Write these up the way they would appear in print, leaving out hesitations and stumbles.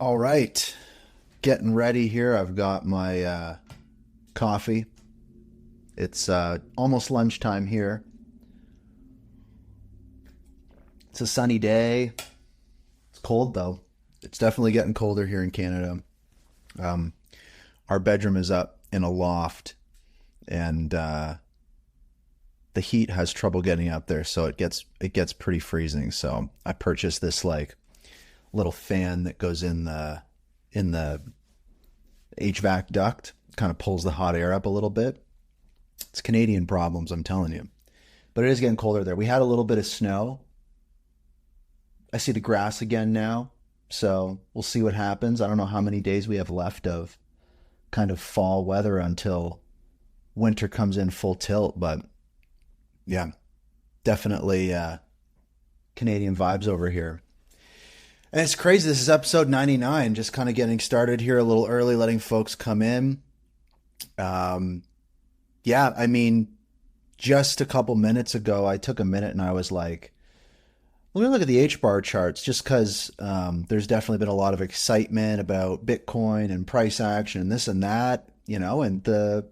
All right, getting ready here. I've got my coffee. It's almost lunchtime here. It's a sunny day. It's cold though. It's definitely getting colder here in Canada. Um, our bedroom is up in a loft, and the heat has trouble getting up there, so it gets pretty freezing. So I purchased this like little fan that goes in the HVAC duct, kind of pulls the hot air up a little bit. It's Canadian problems, I'm telling you. But it is getting colder there. We had a little bit of snow. I see the grass again now. So we'll see what happens. I don't know how many days we have left of kind of fall weather until winter comes in full tilt. But yeah, definitely Canadian vibes over here. And it's crazy. This is episode 99, just kind of getting started here a little early, letting folks come in. Um, yeah, I mean, just a couple minutes ago, I took a minute and I was like, let me look at the HBAR charts just because there's definitely been a lot of excitement about Bitcoin and price action and this and that, and the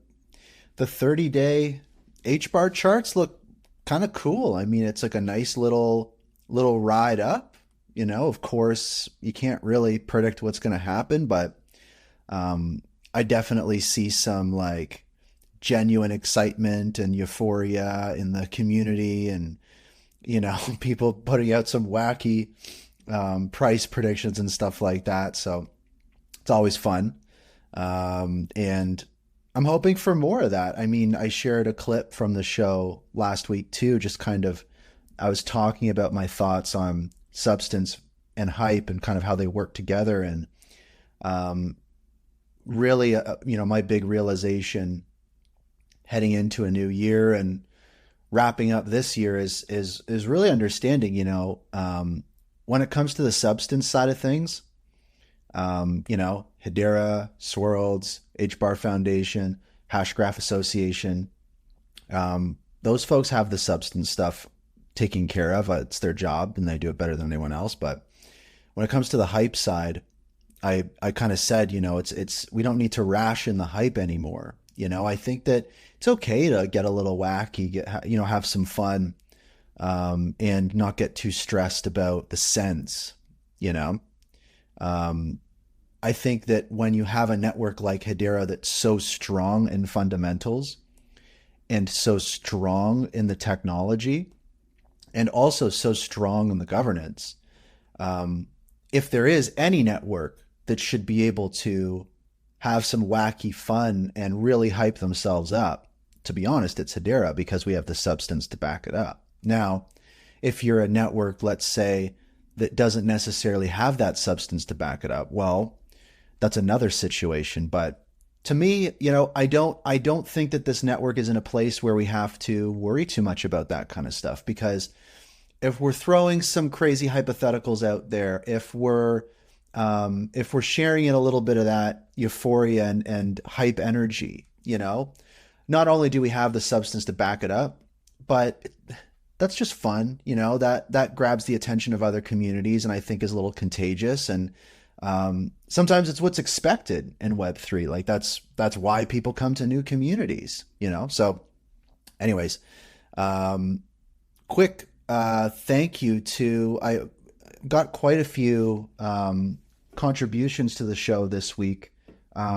30-day HBAR charts look kind of cool. I mean, it's like a nice little ride up. Of course, you can't really predict what's going to happen, but I definitely see some like genuine excitement and euphoria in the community, and people putting out some wacky price predictions and stuff like that. So it's always fun. And I'm hoping for more of that. I mean, I shared a clip from the show last week too, just kind of, I was talking about my thoughts on substance and hype and kind of how they work together. And really, my big realization heading into a new year and wrapping up this year is really understanding, when it comes to the substance side of things, Hedera, Swirlds, HBAR Foundation, Hashgraph Association, those folks have the substance stuff taken care of. It's their job and they do it better than anyone else. But when it comes to the hype side, I kind of said, it's we don't need to ration the hype anymore. I think that it's okay to get a little wacky, have some fun, and not get too stressed about the cents. You know, I think that when you have a network like Hedera that's so strong in fundamentals and so strong in the technology and also so strong in the governance, if there is any network that should be able to have some wacky fun and really hype themselves up, to be honest, it's Hedera, because we have the substance to back it up. Now, if you're a network, let's say, that doesn't necessarily have that substance to back it up, well, that's another situation. But to me, I don't think that this network is in a place where we have to worry too much about that kind of stuff, because if we're throwing some crazy hypotheticals out there, if we're sharing in a little bit of that euphoria and hype energy, not only do we have the substance to back it up, but that's just fun, that grabs the attention of other communities and I think is a little contagious. And sometimes it's what's expected in Web3. Like that's why people come to new communities, So anyways, quick thank you to, I got quite a few contributions to the show this week.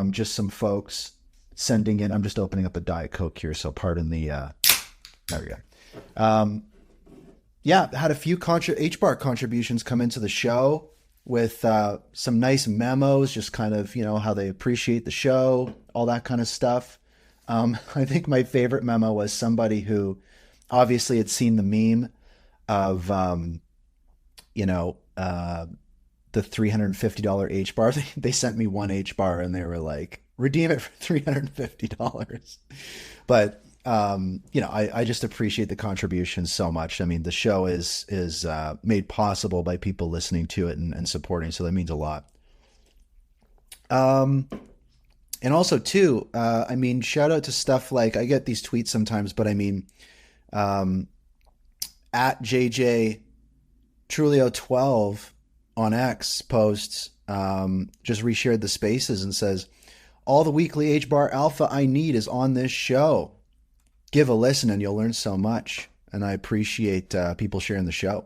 Just some folks sending in. I'm just opening up a Diet Coke here, so pardon the. There we go. Yeah, had a few HBAR contributions come into the show with some nice memos, just kind of how they appreciate the show, all that kind of stuff. I think my favorite memo was somebody who obviously had seen the meme of the $350 HBAR. They sent me one HBAR and they were like, redeem it for $350. But I just appreciate the contributions so much. I mean, the show is made possible by people listening to it and supporting, so that means a lot. And also too, shout out to stuff like, I get these tweets sometimes, but at JJ Trulio 12 on X posts, just reshared the spaces and says, all the weekly HBAR alpha I need is on this show. Give a listen and you'll learn so much. And I appreciate people sharing the show.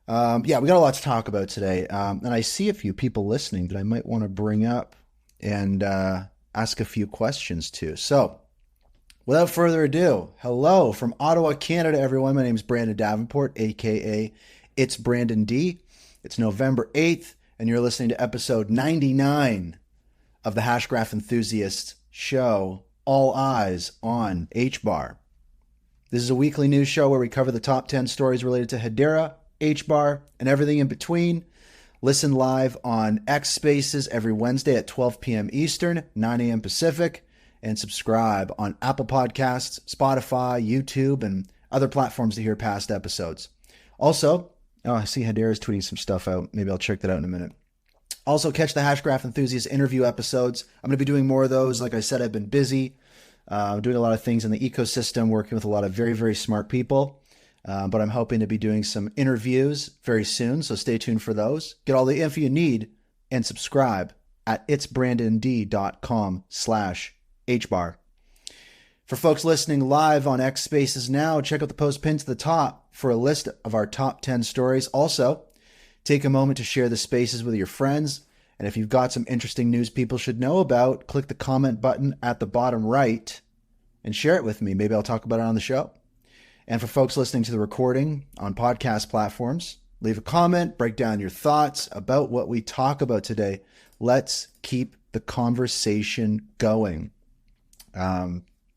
Yeah, we got a lot to talk about today. And I see a few people listening that I might want to bring up and ask a few questions to. So without further ado, hello from Ottawa, Canada, everyone. My name is Brandon Davenport, aka It's Brandon D. It's November 8th, and you're listening to episode 99 of the Hashgraph Enthusiasts Show, All Eyes on HBAR. This is a weekly news show where we cover the top 10 stories related to Hedera, HBAR, and everything in between. Listen live on X Spaces every Wednesday at 12 p.m. Eastern, 9 a.m. Pacific, and subscribe on Apple Podcasts, Spotify, YouTube, and other platforms to hear past episodes. Also, I see Hedera's tweeting some stuff out. Maybe I'll check that out in a minute. Also, catch the Hashgraph Enthusiast interview episodes. I'm going to be doing more of those. Like I said, I've been busy doing a lot of things in the ecosystem, working with a lot of very, very smart people. But I'm hoping to be doing some interviews very soon, so stay tuned for those. Get all the info you need and subscribe at itsbrandond.com/HBAR. For folks listening live on X Spaces now, check out the post pinned to the top for a list of our top 10 stories. Also, take a moment to share the spaces with your friends. And if you've got some interesting news people should know about, click the comment button at the bottom right and share it with me. Maybe I'll talk about it on the show. And for folks listening to the recording on podcast platforms, leave a comment, break down your thoughts about what we talk about today. Let's keep the conversation going.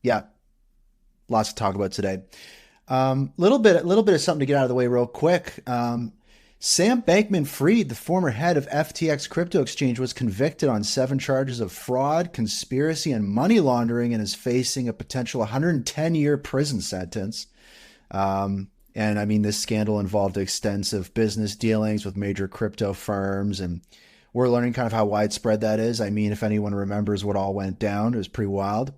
Yeah, lots to talk about today. Little bit of something to get out of the way real quick. Sam Bankman-Fried, the former head of FTX Crypto Exchange, was convicted on 7 charges of fraud, conspiracy, and money laundering and is facing a potential 110-year prison sentence. And I mean, this scandal involved extensive business dealings with major crypto firms, and we're learning kind of how widespread that is. I mean, if anyone remembers what all went down, it was pretty wild.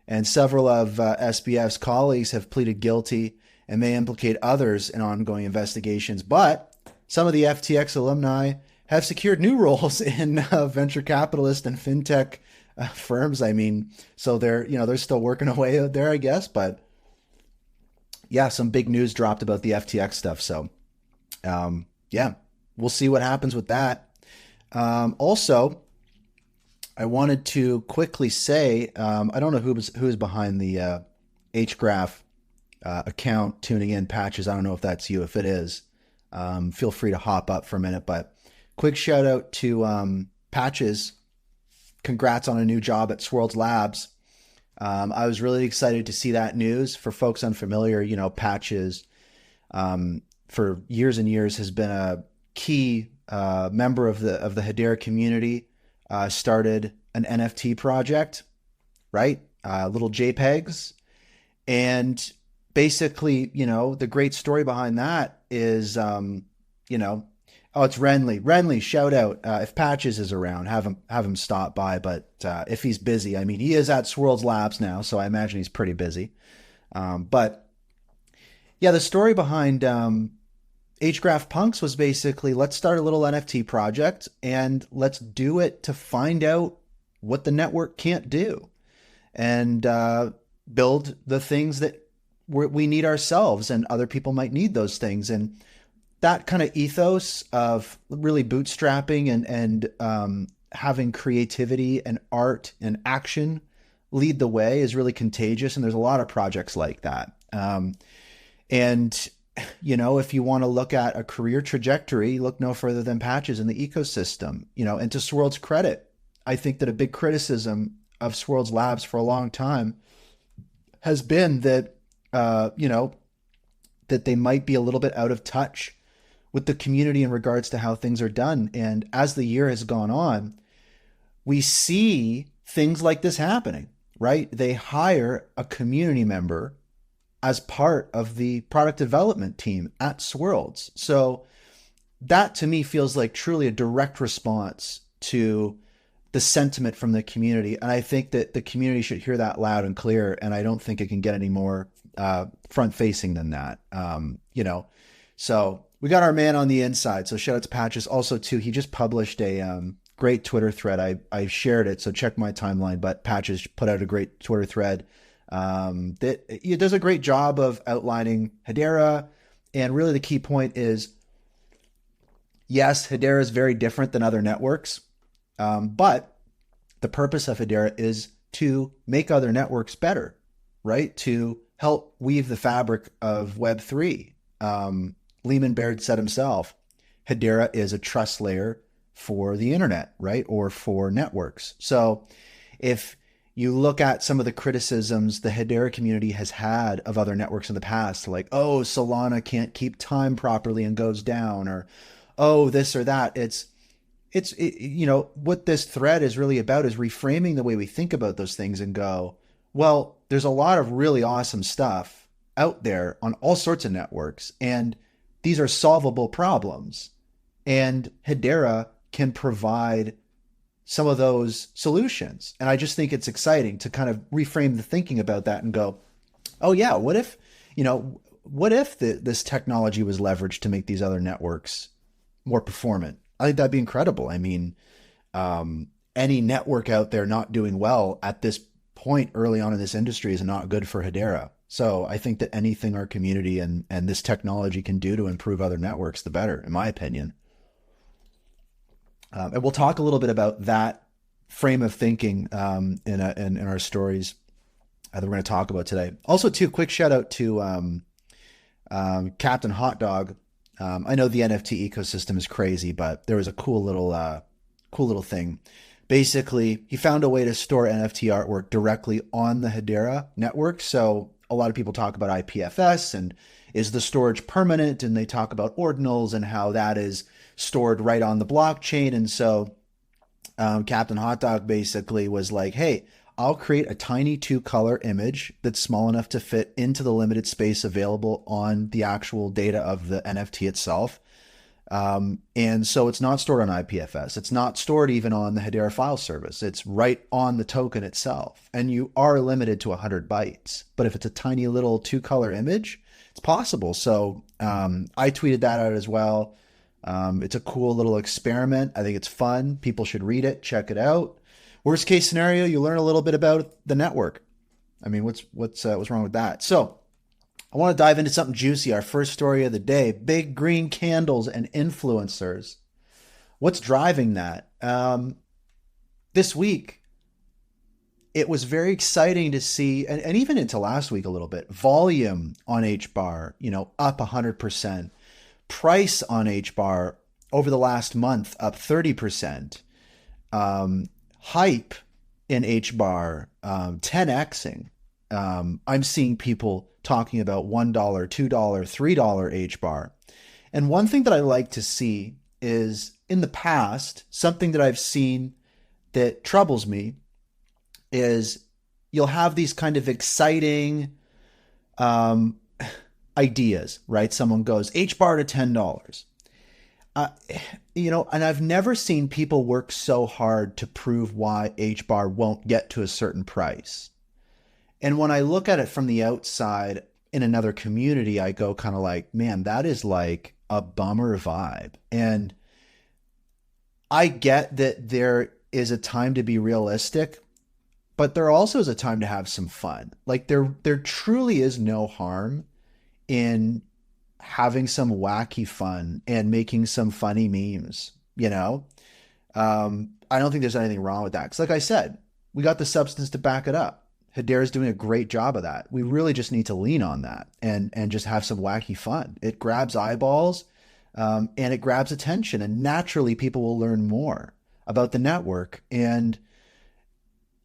And several of SBF's colleagues have pleaded guilty and may implicate others in ongoing investigations. But some of the FTX alumni have secured new roles in venture capitalist and fintech firms. I mean, so they're still working away out there, I guess. But yeah, some big news dropped about the FTX stuff. So yeah, we'll see what happens with that. Also, I wanted to quickly say, I don't know who is behind the Hgraph account tuning in Patches. I don't know if that's you. If it is, feel free to hop up for a minute. But quick shout out to Patches. Congrats on a new job at Swirlds Labs. I was really excited to see that news. For folks unfamiliar, Patches for years and years has been a key member of the Hedera community. Started an NFT project, right? Little JPEGs. And basically, the great story behind that is, it's Renly. Renly, shout out. If Patches is around, have him stop by. But if he's busy, I mean, he is at Swirlds Labs now, so I imagine he's pretty busy. But yeah, the story behind Hgraph Punks was basically, let's start a little NFT project and let's do it to find out what the network can't do and build the things that we need ourselves, and other people might need those things. And that kind of ethos of really bootstrapping and having creativity and art and action lead the way is really contagious. And there's a lot of projects like that. If you want to look at a career trajectory, look no further than Patches in the ecosystem. And to Swirlds' credit, I think that a big criticism of Swirlds Labs for a long time has been that, that they might be a little bit out of touch with the community in regards to how things are done. And as the year has gone on, we see things like this happening, right? They hire a community member as part of the product development team at Swirlds. So that to me feels like truly a direct response to the sentiment from the community. And I think that the community should hear that loud and clear. And I don't think it can get any more front facing than that. So we got our man on the inside. So shout out to Patches. Also, too, he just published a great Twitter thread. I shared it, so check my timeline. But Patches put out a great Twitter thread that it does a great job of outlining Hedera. And really the key point is, yes, Hedera is very different than other networks. But the purpose of Hedera is to make other networks better, right? To help weave the fabric of Web3. Lehman Baird said himself, Hedera is a trust layer for the internet, right? Or for networks. So if you look at some of the criticisms the Hedera community has had of other networks in the past, like, oh, Solana can't keep time properly and goes down, or, oh, this or that. It's what this thread is really about is reframing the way we think about those things and go, well, there's a lot of really awesome stuff out there on all sorts of networks, and these are solvable problems. And Hedera can provide some of those solutions. And I just think it's exciting to kind of reframe the thinking about that and go, oh yeah, what if this technology was leveraged to make these other networks more performant? I think that'd be incredible. I mean, any network out there not doing well at this point early on in this industry is not good for Hedera. So I think that anything our community and this technology can do to improve other networks, the better, in my opinion. And we'll talk a little bit about that frame of thinking in our stories that we're going to talk about today. Also, too, quick shout out to Captain Hot Dog. I know the NFT ecosystem is crazy, but there was a cool little thing. Basically, he found a way to store NFT artwork directly on the Hedera network. So a lot of people talk about IPFS and is the storage permanent? And they talk about ordinals and how that is stored right on the blockchain. And so Captain Hot Dog basically was like, hey, I'll create a tiny 2-color image that's small enough to fit into the limited space available on the actual data of the NFT itself. And so it's not stored on IPFS. It's not stored even on the Hedera file service. It's right on the token itself. And you are limited to 100 bytes. But if it's a tiny little 2-color image, it's possible. So I tweeted that out as well. It's a cool little experiment. I think it's fun. People should read it, check it out. Worst case scenario, you learn a little bit about the network. I mean, what's wrong with that? So I want to dive into something juicy. Our first story of the day, big green candles and influencers. What's driving that? This week, it was very exciting to see, and even into last week a little bit, volume on HBAR, up 100%. Price on HBAR over the last month, up 30%. Hype in HBAR, 10xing. I'm seeing people talking about $1, $2, $3 HBAR. And one thing that I like to see is in the past, something that I've seen that troubles me is you'll have these kind of exciting ideas, right? Someone goes HBAR to $10. And I've never seen people work so hard to prove why HBAR won't get to a certain price. And when I look at it from the outside in another community, I go kind of like, man, that is like a bummer vibe. And I get that there is a time to be realistic, but there also is a time to have some fun. Like there truly is no harm in having some wacky fun and making some funny memes, I don't think there's anything wrong with that. Because like I said, we got the substance to back it up. Hedera is doing a great job of that. We really just need to lean on that and just have some wacky fun. It grabs eyeballs and it grabs attention, and naturally people will learn more about the network. And,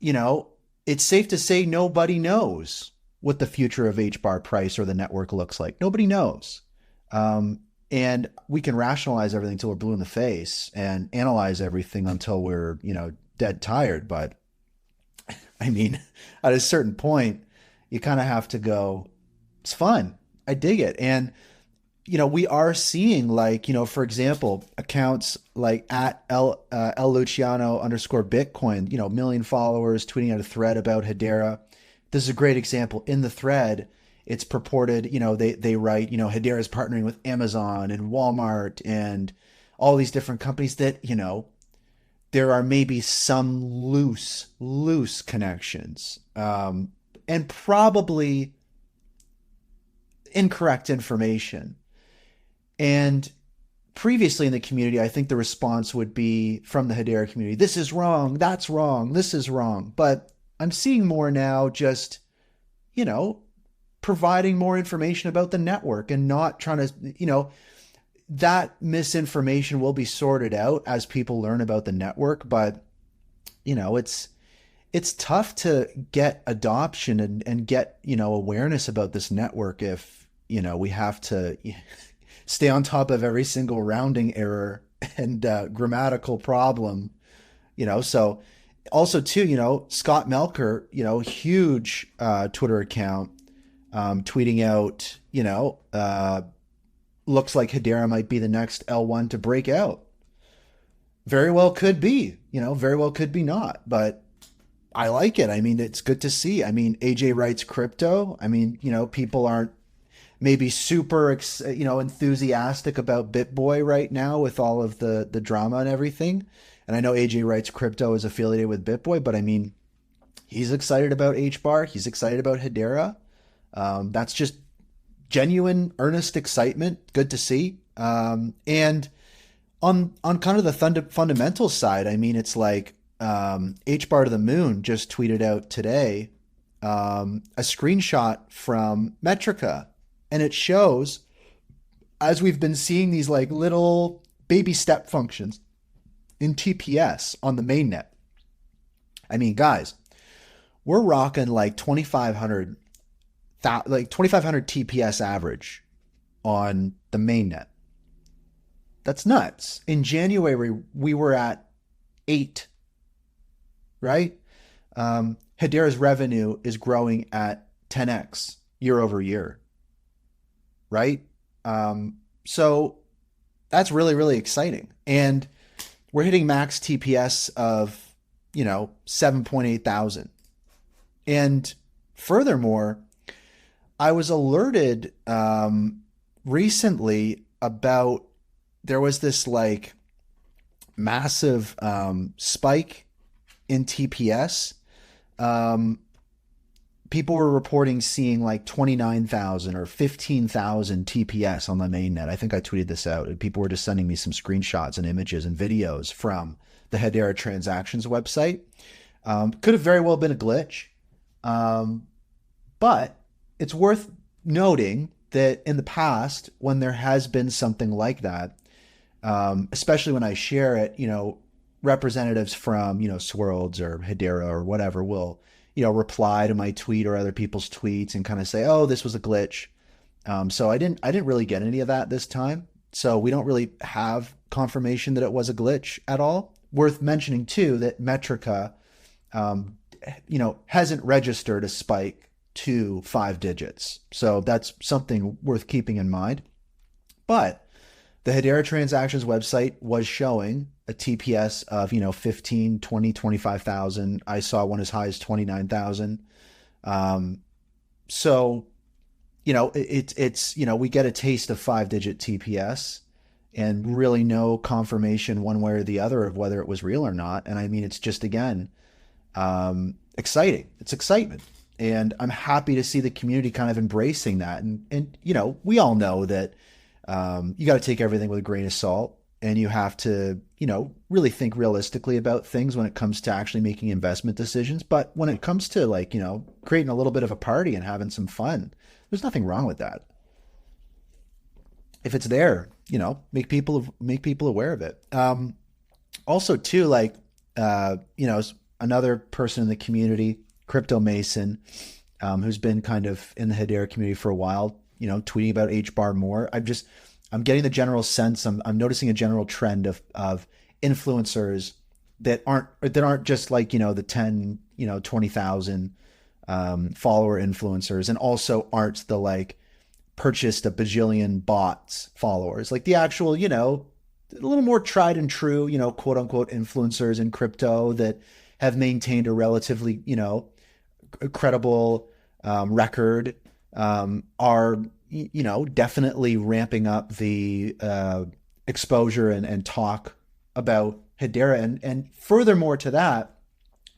it's safe to say nobody knows what the future of HBAR price or the network looks like. Nobody knows. And we can rationalize everything until we're blue in the face and analyze everything until we're, dead tired. But I mean, at a certain point, you kind of have to go, it's fun. I dig it. And, we are seeing for example, accounts like at L Luciano _Bitcoin, 1 million followers tweeting out a thread about Hedera. This is a great example. In the thread, it's purported, they write, Hedera is partnering with Amazon and Walmart and all these different companies that, there are maybe some loose connections, and probably incorrect information. And previously in the community, I think the response would be from the Hedera community, this is wrong, that's wrong, this is wrong. But I'm seeing more now just, providing more information about the network and not trying to, that misinformation will be sorted out as people learn about the network. But, it's tough to get adoption and get, awareness about this network if, we have to stay on top of every single rounding error and grammatical problem, so also too, Scott Melker, huge Twitter account, tweeting out, looks like Hedera might be the next L1 to break out. Very well could be, very well could be not, but I like it. I mean, it's good to see. I mean, AJ writes crypto. I mean, people aren't maybe super, enthusiastic about BitBoy right now with all of the drama and everything. And I know AJ writes crypto is affiliated with BitBoy, but I mean, he's excited about HBAR. He's excited about Hedera. That's just genuine, earnest excitement. Good to see. And on kind of the fundamental side, I mean, it's like HBAR to the Moon just tweeted out today a screenshot from Metrica. And it shows, as we've been seeing these like little baby step functions in TPS on the mainnet. I mean, guys, we're rocking like 2,500 TPS average on the mainnet. That's nuts. In January, we were at 8, right? Hedera's revenue is growing at 10x year over year, right? So that's really, really exciting. And we're hitting max TPS of, 7.8 thousand. And furthermore, I was alerted recently about there was this like massive spike in TPS. People were reporting seeing like 29,000 or 15,000 TPS on the mainnet. I think I tweeted this out. And people were just sending me some screenshots and images and videos from the Hedera transactions website. Could have very well been a glitch. But it's worth noting that in the past, when there has been something like that, especially when I share it, representatives from, Swirlds or Hedera or whatever will, reply to my tweet or other people's tweets and kind of say, oh, this was a glitch. So I didn't really get any of that this time. So we don't really have confirmation that it was a glitch at all. Worth mentioning too, that Metrica, hasn't registered a spike to 5 digits. So that's something worth keeping in mind. But the Hedera transactions website was showing a TPS of, 15, 20, 25,000. I saw one as high as 29,000. So, it's, we get a taste of 5-digit TPS and really no confirmation one way or the other of whether it was real or not. And I mean, it's just, again, exciting. It's excitement. And I'm happy to see the community kind of embracing that. And we all know that you got to take everything with a grain of salt, and you have to, really think realistically about things when it comes to actually making investment decisions. But when it comes to like, creating a little bit of a party and having some fun, there's nothing wrong with that. If it's there, make people aware of it. Also too, like, another person in the community, Crypto Mason, who's been kind of in the Hedera community for a while, tweeting about HBAR more. I'm getting the general sense. I'm noticing a general trend of influencers that aren't just like, the 10, 20,000 follower influencers, and also aren't the like purchased a bajillion bots followers, like the actual, a little more tried and true, quote unquote influencers in crypto that have maintained a relatively, credible record are, definitely ramping up the exposure and talk about Hedera. And furthermore to that,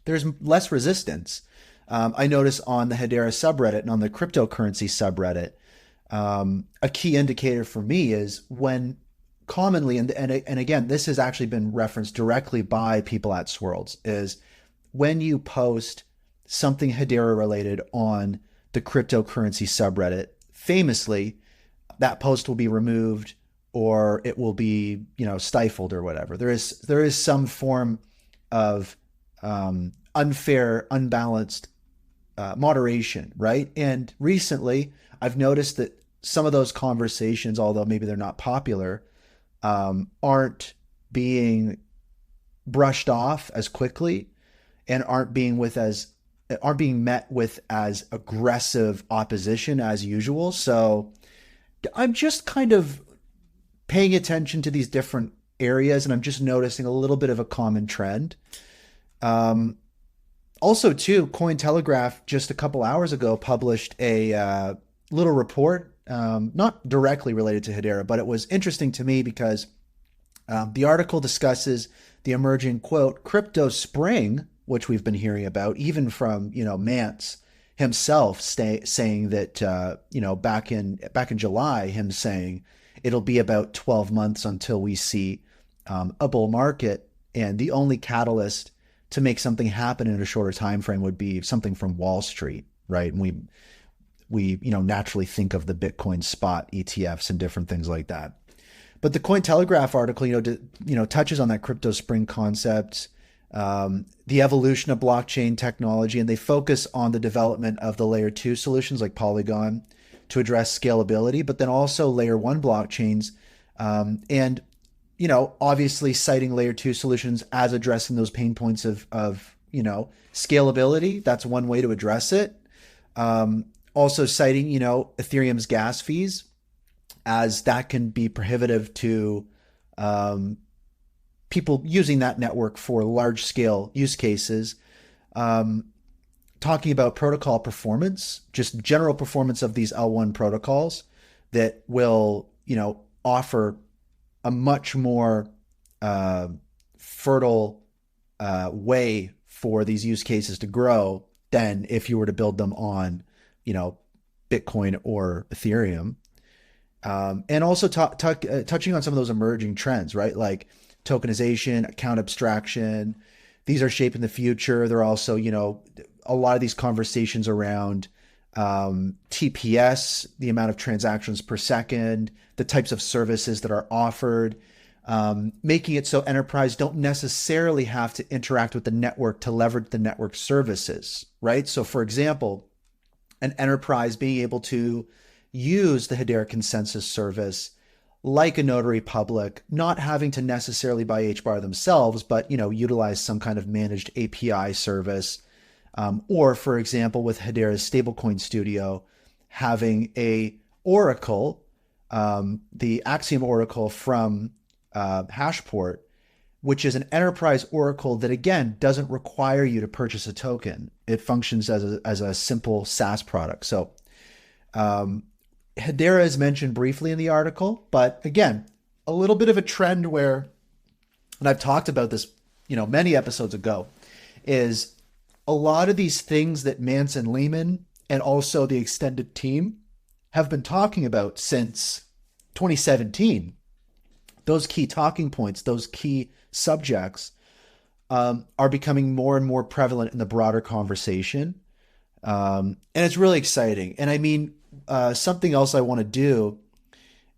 there's less resistance. I notice on the Hedera subreddit and on the cryptocurrency subreddit, a key indicator for me is when commonly, and again, this has actually been referenced directly by people at Swirlds, is when you post something Hedera related on the cryptocurrency subreddit, famously, that post will be removed or it will be, stifled or whatever. There is some form of unfair, unbalanced moderation, right? And recently, I've noticed that some of those conversations, although maybe they're not popular, aren't being brushed off as quickly and aren't being met with as aggressive opposition as usual. So I'm just kind of paying attention to these different areas, and I'm just noticing a little bit of a common trend. Also, too, Cointelegraph just a couple hours ago published a little report, not directly related to Hedera, but it was interesting to me because the article discusses the emerging, quote, crypto spring, which we've been hearing about, even from, Mance himself saying that, back in July, him saying it'll be about 12 months until we see a bull market. And the only catalyst to make something happen in a shorter time frame would be something from Wall Street, right? And we naturally think of the Bitcoin spot ETFs and different things like that. But the Cointelegraph article, touches on that crypto spring concept, the evolution of blockchain technology, and they focus on the development of the layer 2 solutions like Polygon to address scalability, but then also layer 1 blockchains, and obviously citing layer 2 solutions as addressing those pain points of scalability. That's one way to address it. Also citing, Ethereum's gas fees, as that can be prohibitive to people using that network for large scale use cases. Talking about protocol performance, just general performance of these L1 protocols that will, offer a much more fertile way for these use cases to grow than if you were to build them on, Bitcoin or Ethereum. And also touching on some of those emerging trends, right? Like tokenization, account abstraction. These are shaping the future. They're also, a lot of these conversations around TPS, the amount of transactions per second, the types of services that are offered, making it so enterprise don't necessarily have to interact with the network to leverage the network services, right? So for example, an enterprise being able to use the Hedera consensus service like a notary public, not having to necessarily buy HBAR themselves, but, utilize some kind of managed API service. Or for example, with Hedera's stablecoin studio, having a Oracle, the Axiom Oracle from Hashport, which is an enterprise Oracle that, again, doesn't require you to purchase a token. It functions as a simple SaaS product. So Hedera is mentioned briefly in the article, but again, a little bit of a trend where, and I've talked about this, many episodes ago, is a lot of these things that Mance and Lehman and also the extended team have been talking about since 2017. Those key talking points, those key subjects are becoming more and more prevalent in the broader conversation. And it's really exciting. And I mean, something else I want to do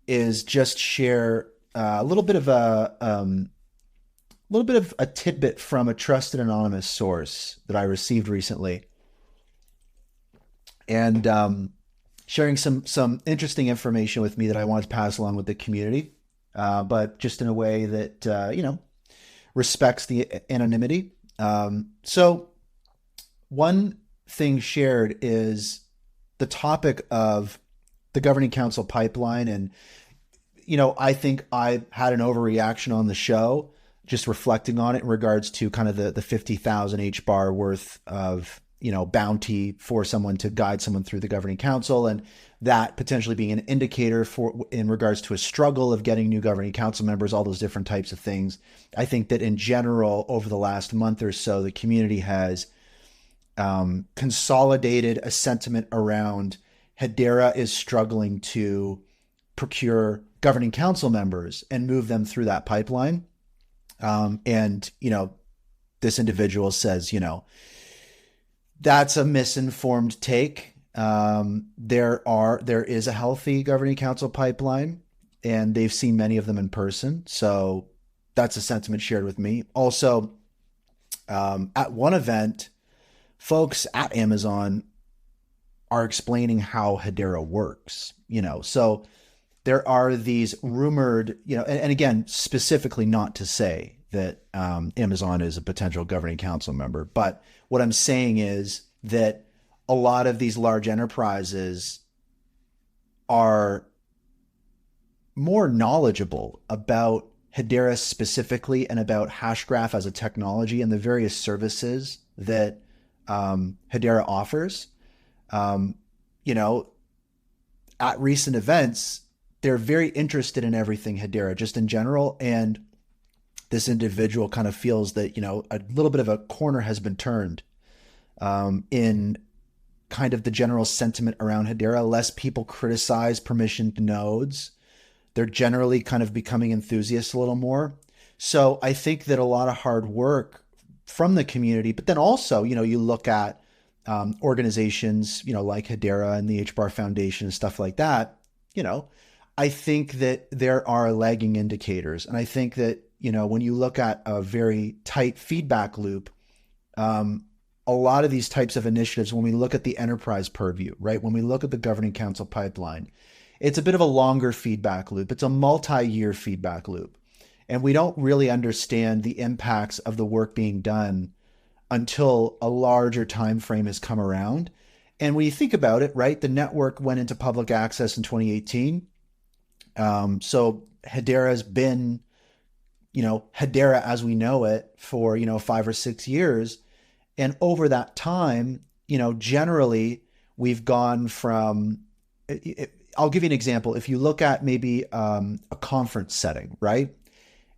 is just share a little bit of a tidbit from a trusted anonymous source that I received recently, and sharing some interesting information with me that I wanted to pass along with the community, but just in a way that respects the anonymity. So one thing shared is the topic of the governing council pipeline. And, I think I had an overreaction on the show, just reflecting on it in regards to kind of the 50,000 HBAR worth of bounty for someone to guide someone through the governing council, and that potentially being an indicator in regards to a struggle of getting new governing council members, all those different types of things. I think that in general, over the last month or so, the community has consolidated a sentiment around Hedera is struggling to procure governing council members and move them through that pipeline. And this individual says, that's a misinformed take. There is a healthy governing council pipeline, and they've seen many of them in person. So that's a sentiment shared with me. Also, at one event, folks at Amazon are explaining how Hedera works, so there are these rumored, and again, specifically not to say that Amazon is a potential governing council member, but what I'm saying is that a lot of these large enterprises are more knowledgeable about Hedera specifically and about Hashgraph as a technology and the various services that Hedera offers. At recent events, they're very interested in everything Hedera, just in general. And this individual kind of feels that, a little bit of a corner has been turned in kind of the general sentiment around Hedera. Less people criticize permissioned nodes. They're generally kind of becoming enthusiasts a little more. So I think that a lot of hard work from the community, but then also, you look at organizations, like Hedera and the HBAR Foundation and stuff like that, I think that there are lagging indicators. And I think that, when you look at a very tight feedback loop, a lot of these types of initiatives, when we look at the enterprise purview, right? When we look at the governing council pipeline, it's a bit of a longer feedback loop. It's a multi-year feedback loop. And we don't really understand the impacts of the work being done until a larger time frame has come around. And when you think about it, right, the network went into public access in 2018. So Hedera has been, Hedera as we know it for, 5 or 6 years. And over that time, generally we've gone from, I'll give you an example. If you look at maybe a conference setting, right?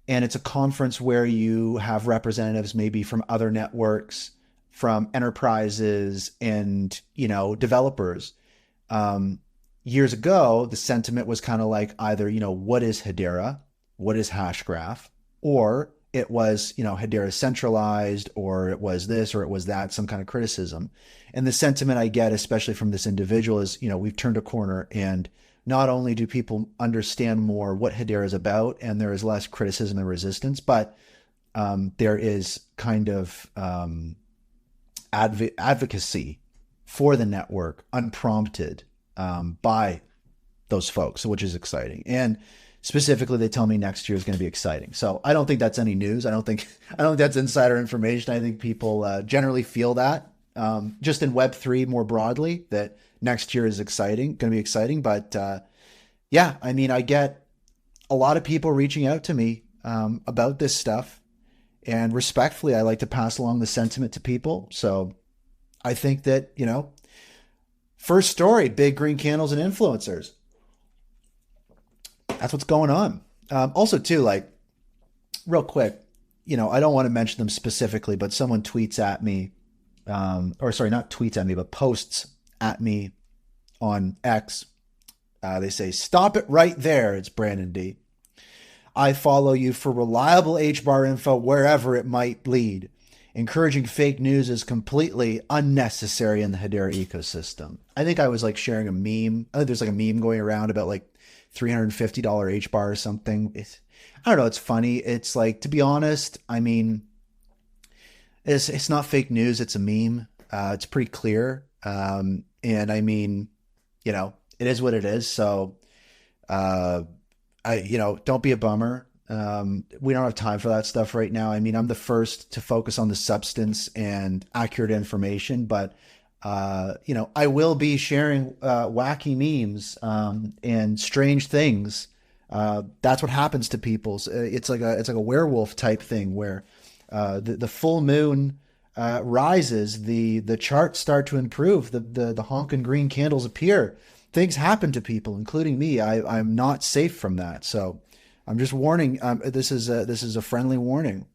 And it's a conference where you have representatives maybe from other networks, from enterprises and, developers. Years ago, the sentiment was kind of like either, what is Hedera? What is Hashgraph? Or it was, Hedera centralized, or it was this, or it was that, some kind of criticism. And the sentiment I get, especially from this individual, is, we've turned a corner, and not only do people understand more what Hedera is about, and there is less criticism and resistance, but there is kind of advocacy for the network unprompted by those folks, which is exciting. And specifically, they tell me next year is going to be exciting. So I don't think that's any news. I don't think that's insider information. I think people generally feel that just in Web3 more broadly, that next year is going to be exciting. But yeah, I mean, I get a lot of people reaching out to me about this stuff, and respectfully, I like to pass along the sentiment to people. So I think that, first story, big green candles and influencers. That's what's going on. Also too, real quick, I don't want to mention them specifically, but someone tweets at me, or sorry, not tweets at me, but posts at me on X. They say, "Stop it right there. It's Brandon D. I follow you for reliable HBAR info wherever it might lead. Encouraging fake news is completely unnecessary in the Hedera ecosystem." I think I was sharing a meme. I think there's a meme going around about $350 HBAR or something. I don't know. It's funny. It's to be honest, I mean, it's not fake news. It's a meme. It's pretty clear. And I mean, it is what it is. So, don't be a bummer. We don't have time for that stuff right now. I mean, I'm the first to focus on the substance and accurate information, but I will be sharing wacky memes and strange things. That's what happens to people. It's like a werewolf type thing where the full moon rises, the charts start to improve, the honking green candles appear. Things happen to people, including me. I'm not safe from that. So I'm just warning. This is a friendly warning.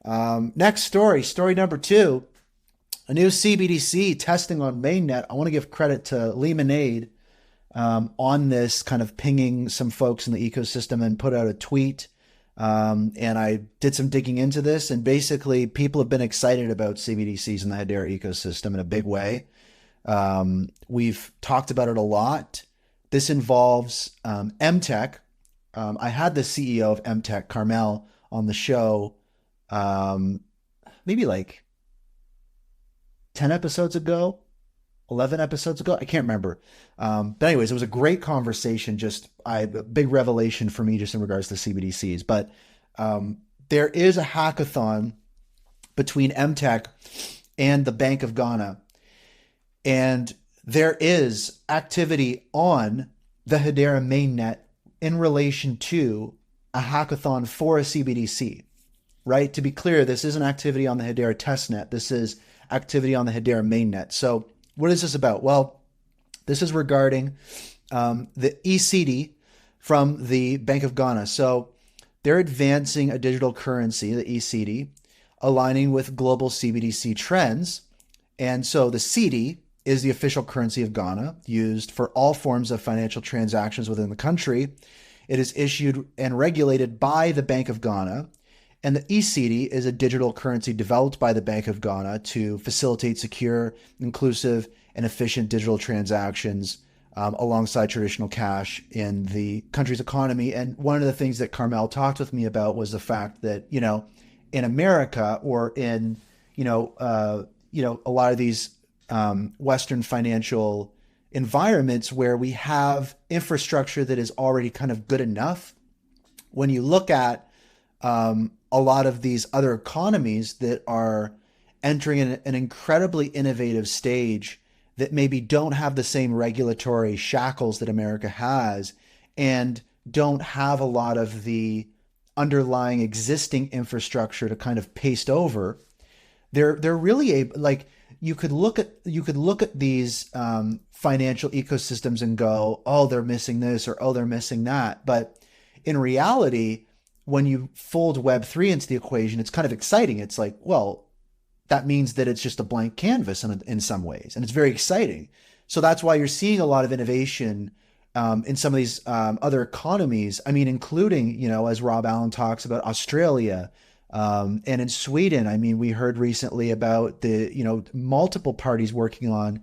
Next story number 2, a new CBDC testing on Mainnet. I want to give credit to Lemonade on this, kind of pinging some folks in the ecosystem and put out a tweet. And I did some digging into this, and basically people have been excited about CBDCs in the Hedera ecosystem in a big way. We've talked about it a lot. This involves MTech. I had the CEO of MTech, Carmel, on the show maybe like 10 episodes ago, 11 episodes ago. I can't remember. But anyways, it was a great conversation. Just a big revelation for me just in regards to CBDCs. But there is a hackathon between MTech and the Bank of Ghana. And there is activity on the Hedera mainnet in relation to a hackathon for a CBDC, right? To be clear, this isn't activity on the Hedera testnet. This is activity on the Hedera mainnet. So what is this about? Well, this is regarding the ECD from the Bank of Ghana. So they're advancing a digital currency, the ECD, aligning with global CBDC trends. And so the CD is the official currency of Ghana, used for all forms of financial transactions within the country. It is issued and regulated by the Bank of Ghana. And the ECD is a digital currency developed by the Bank of Ghana to facilitate secure, inclusive, and efficient digital transactions alongside traditional cash in the country's economy. And one of the things that Carmel talked with me about was the fact that, in America or in, a lot of these Western financial environments where we have infrastructure that is already kind of good enough, when you look at a lot of these other economies that are entering an incredibly innovative stage that maybe don't have the same regulatory shackles that America has and don't have a lot of the underlying existing infrastructure to kind of paste over, they're really you could look at these financial ecosystems and go, oh, they're missing this, or oh, they're missing that. But in reality, when you fold Web3 into the equation, it's kind of exciting. It's like, well, that means that it's just a blank canvas in some ways, and it's very exciting. So that's why you're seeing a lot of innovation in some of these other economies. I mean, including, as Rob Allen talks about, Australia, and in Sweden. I mean, we heard recently about the, multiple parties working on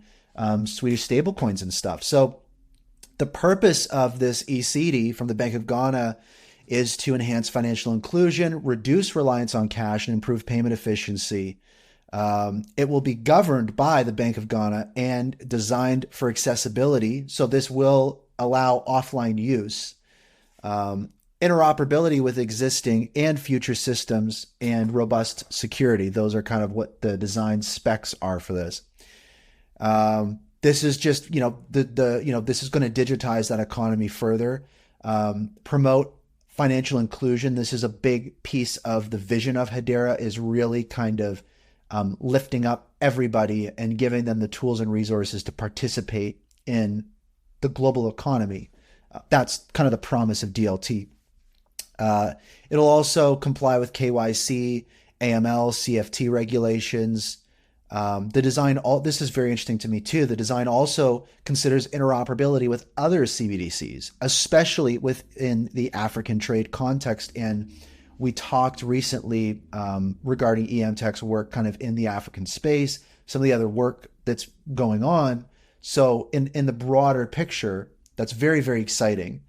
Swedish stablecoins and stuff. So the purpose of this ECD from the Bank of Ghana is to enhance financial inclusion, reduce reliance on cash, and improve payment efficiency. It will be governed by the Bank of Ghana and designed for accessibility. So this will allow offline use, interoperability with existing and future systems, and robust security. Those are kind of what the design specs are for this. This is just, this is going to digitize that economy further, promote financial inclusion. This is a big piece of the vision of Hedera, is really kind of lifting up everybody and giving them the tools and resources to participate in the global economy. That's kind of the promise of DLT. It'll also comply with KYC, AML, CFT regulations. The design, this is very interesting to me too. The design also considers interoperability with other CBDCs, especially within the African trade context. And we talked recently regarding EMTech's work kind of in the African space, some of the other work that's going on. So in the broader picture, that's very, very exciting.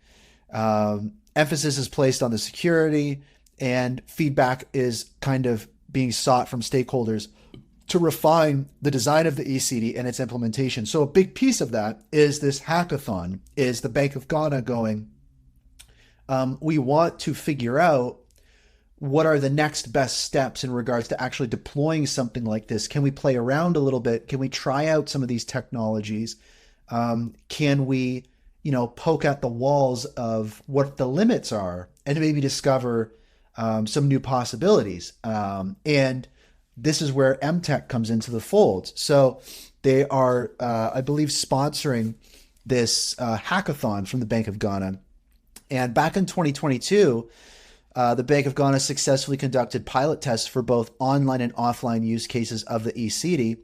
Emphasis is placed on the security, and feedback is kind of being sought from stakeholders to refine the design of the ECD and its implementation. So a big piece of that is this hackathon, is the Bank of Ghana going, we want to figure out what are the next best steps in regards to actually deploying something like this. Can we play around a little bit? Can we try out some of these technologies? Can we, poke at the walls of what the limits are and maybe discover some new possibilities? And this is where MTech comes into the fold. So they are, I believe, sponsoring this hackathon from the Bank of Ghana. And back in 2022, the Bank of Ghana successfully conducted pilot tests for both online and offline use cases of the eCD.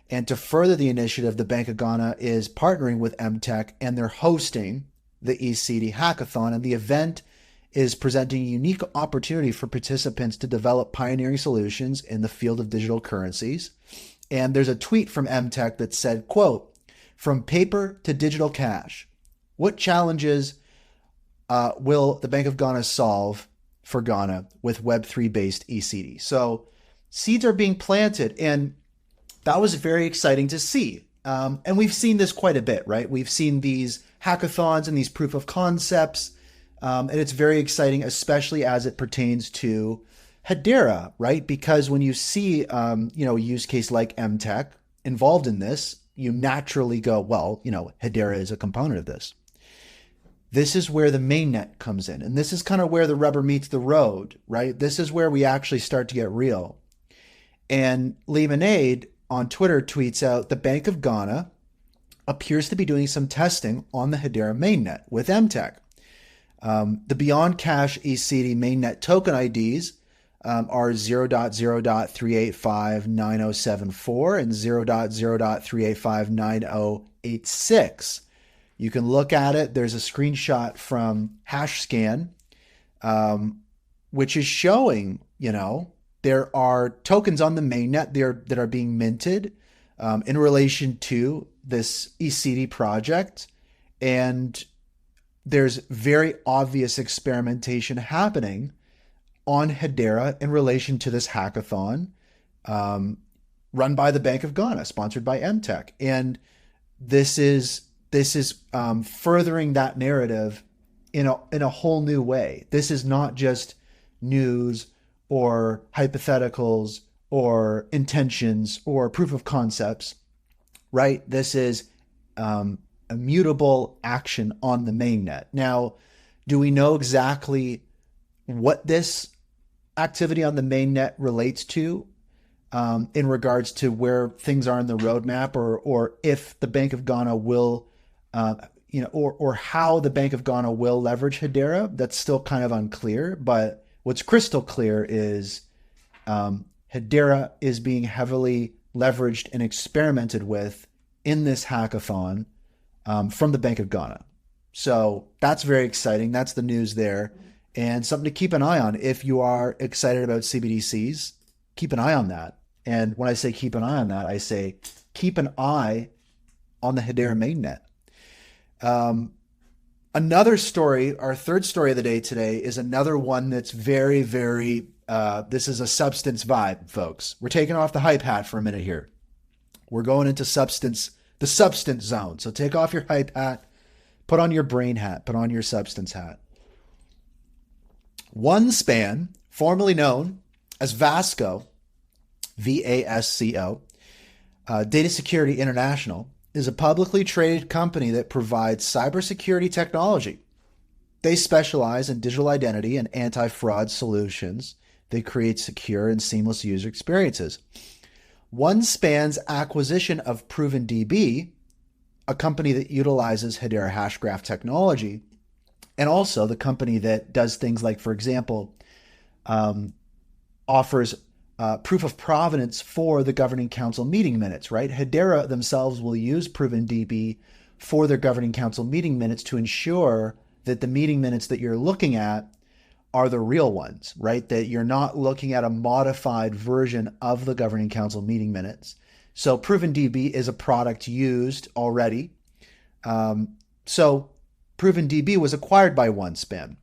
And to further the initiative, the Bank of Ghana is partnering with MTech, and they're hosting the eCD hackathon. And the event is presenting a unique opportunity for participants to develop pioneering solutions in the field of digital currencies. And there's a tweet from MTech that said, quote, "From paper to digital cash, what challenges will the Bank of Ghana solve for Ghana with Web3-based eCD?" So seeds are being planted, and that was very exciting to see. And we've seen this quite a bit, right? We've seen these hackathons and these proof of concepts, and it's very exciting, especially as it pertains to Hedera, right? Because when you see, a use case like MTech involved in this, you naturally go, well, Hedera is a component of this. This is where the Mainnet comes in. And this is kind of where the rubber meets the road, right? This is where we actually start to get real. And Lemonade on Twitter tweets out, "The Bank of Ghana appears to be doing some testing on the Hedera mainnet with MTech. The Beyond Cash eCD mainnet token IDs are 0.0.3859074 and 0.0.3859086. You can look at it. There's a screenshot from Hashscan, which is showing, there are tokens on the mainnet that are being minted in relation to this eCD project. And there's very obvious experimentation happening on Hedera in relation to this hackathon run by the Bank of Ghana, sponsored by MTech. And this is furthering that narrative in a whole new way. This is not just news or hypotheticals or intentions or proof of concepts, right? This is immutable action on the mainnet. Now, do we know exactly what this activity on the mainnet relates to in regards to where things are in the roadmap, or if the Bank of Ghana will, or how the Bank of Ghana will leverage Hedera? That's still kind of unclear. But what's crystal clear is Hedera is being heavily leveraged and experimented with in this hackathon from the Bank of Ghana. So that's very exciting. That's the news there, and something to keep an eye on. If you are excited about CBDCs, keep an eye on that. And when I say keep an eye on that, I say keep an eye on the Hedera mainnet. Another story, our third story of the day today, is another one that's very, very, this is a substance vibe, folks. We're taking off the hype hat for a minute here. We're going into the substance zone. So take off your hype hat, put on your brain hat, put on your substance hat. OneSpan, formerly known as Vasco, VASCO, Data Security International, is a publicly traded company that provides cybersecurity technology. They specialize in digital identity and anti-fraud solutions. They create secure and seamless user experiences. OneSpan's acquisition of ProvenDB, a company that utilizes Hedera Hashgraph technology, and also the company that does things like, for example, offers proof of provenance for the governing council meeting minutes, right? Hedera themselves will use ProvenDB for their governing council meeting minutes to ensure that the meeting minutes that you're looking at are the real ones, right? That you're not looking at a modified version of the governing council meeting minutes. So ProvenDB is a product used already. So ProvenDB was acquired by OneSpan.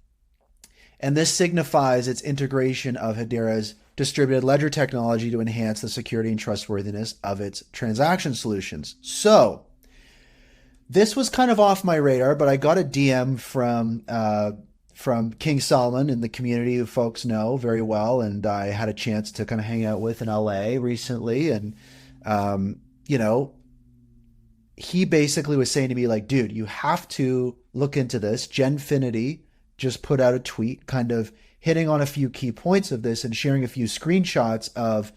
And this signifies its integration of Hedera's distributed ledger technology to enhance the security and trustworthiness of its transaction solutions. So this was kind of off my radar, but I got a DM from King Solomon in the community, who folks know very well, and I had a chance to kind of hang out with in LA recently. And, he basically was saying to me, like, dude, you have to look into this. Genfinity just put out a tweet kind of hitting on a few key points of this and sharing a few screenshots of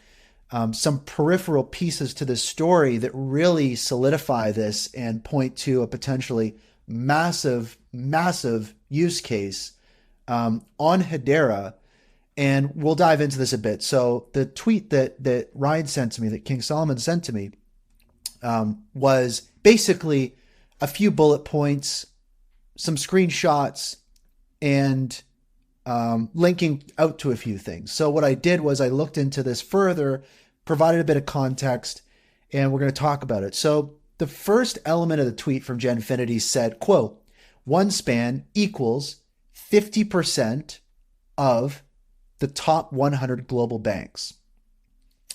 some peripheral pieces to this story that really solidify this and point to a potentially massive, massive use case on Hedera. And we'll dive into this a bit. So the tweet that Ryan sent to me, that King Solomon sent to me, was basically a few bullet points, some screenshots, and linking out to a few things. So what I did was I looked into this further, provided a bit of context, and we're going to talk about it. So the first element of the tweet from Genfinity said, quote, OneSpan equals 50% of the top 100 global banks.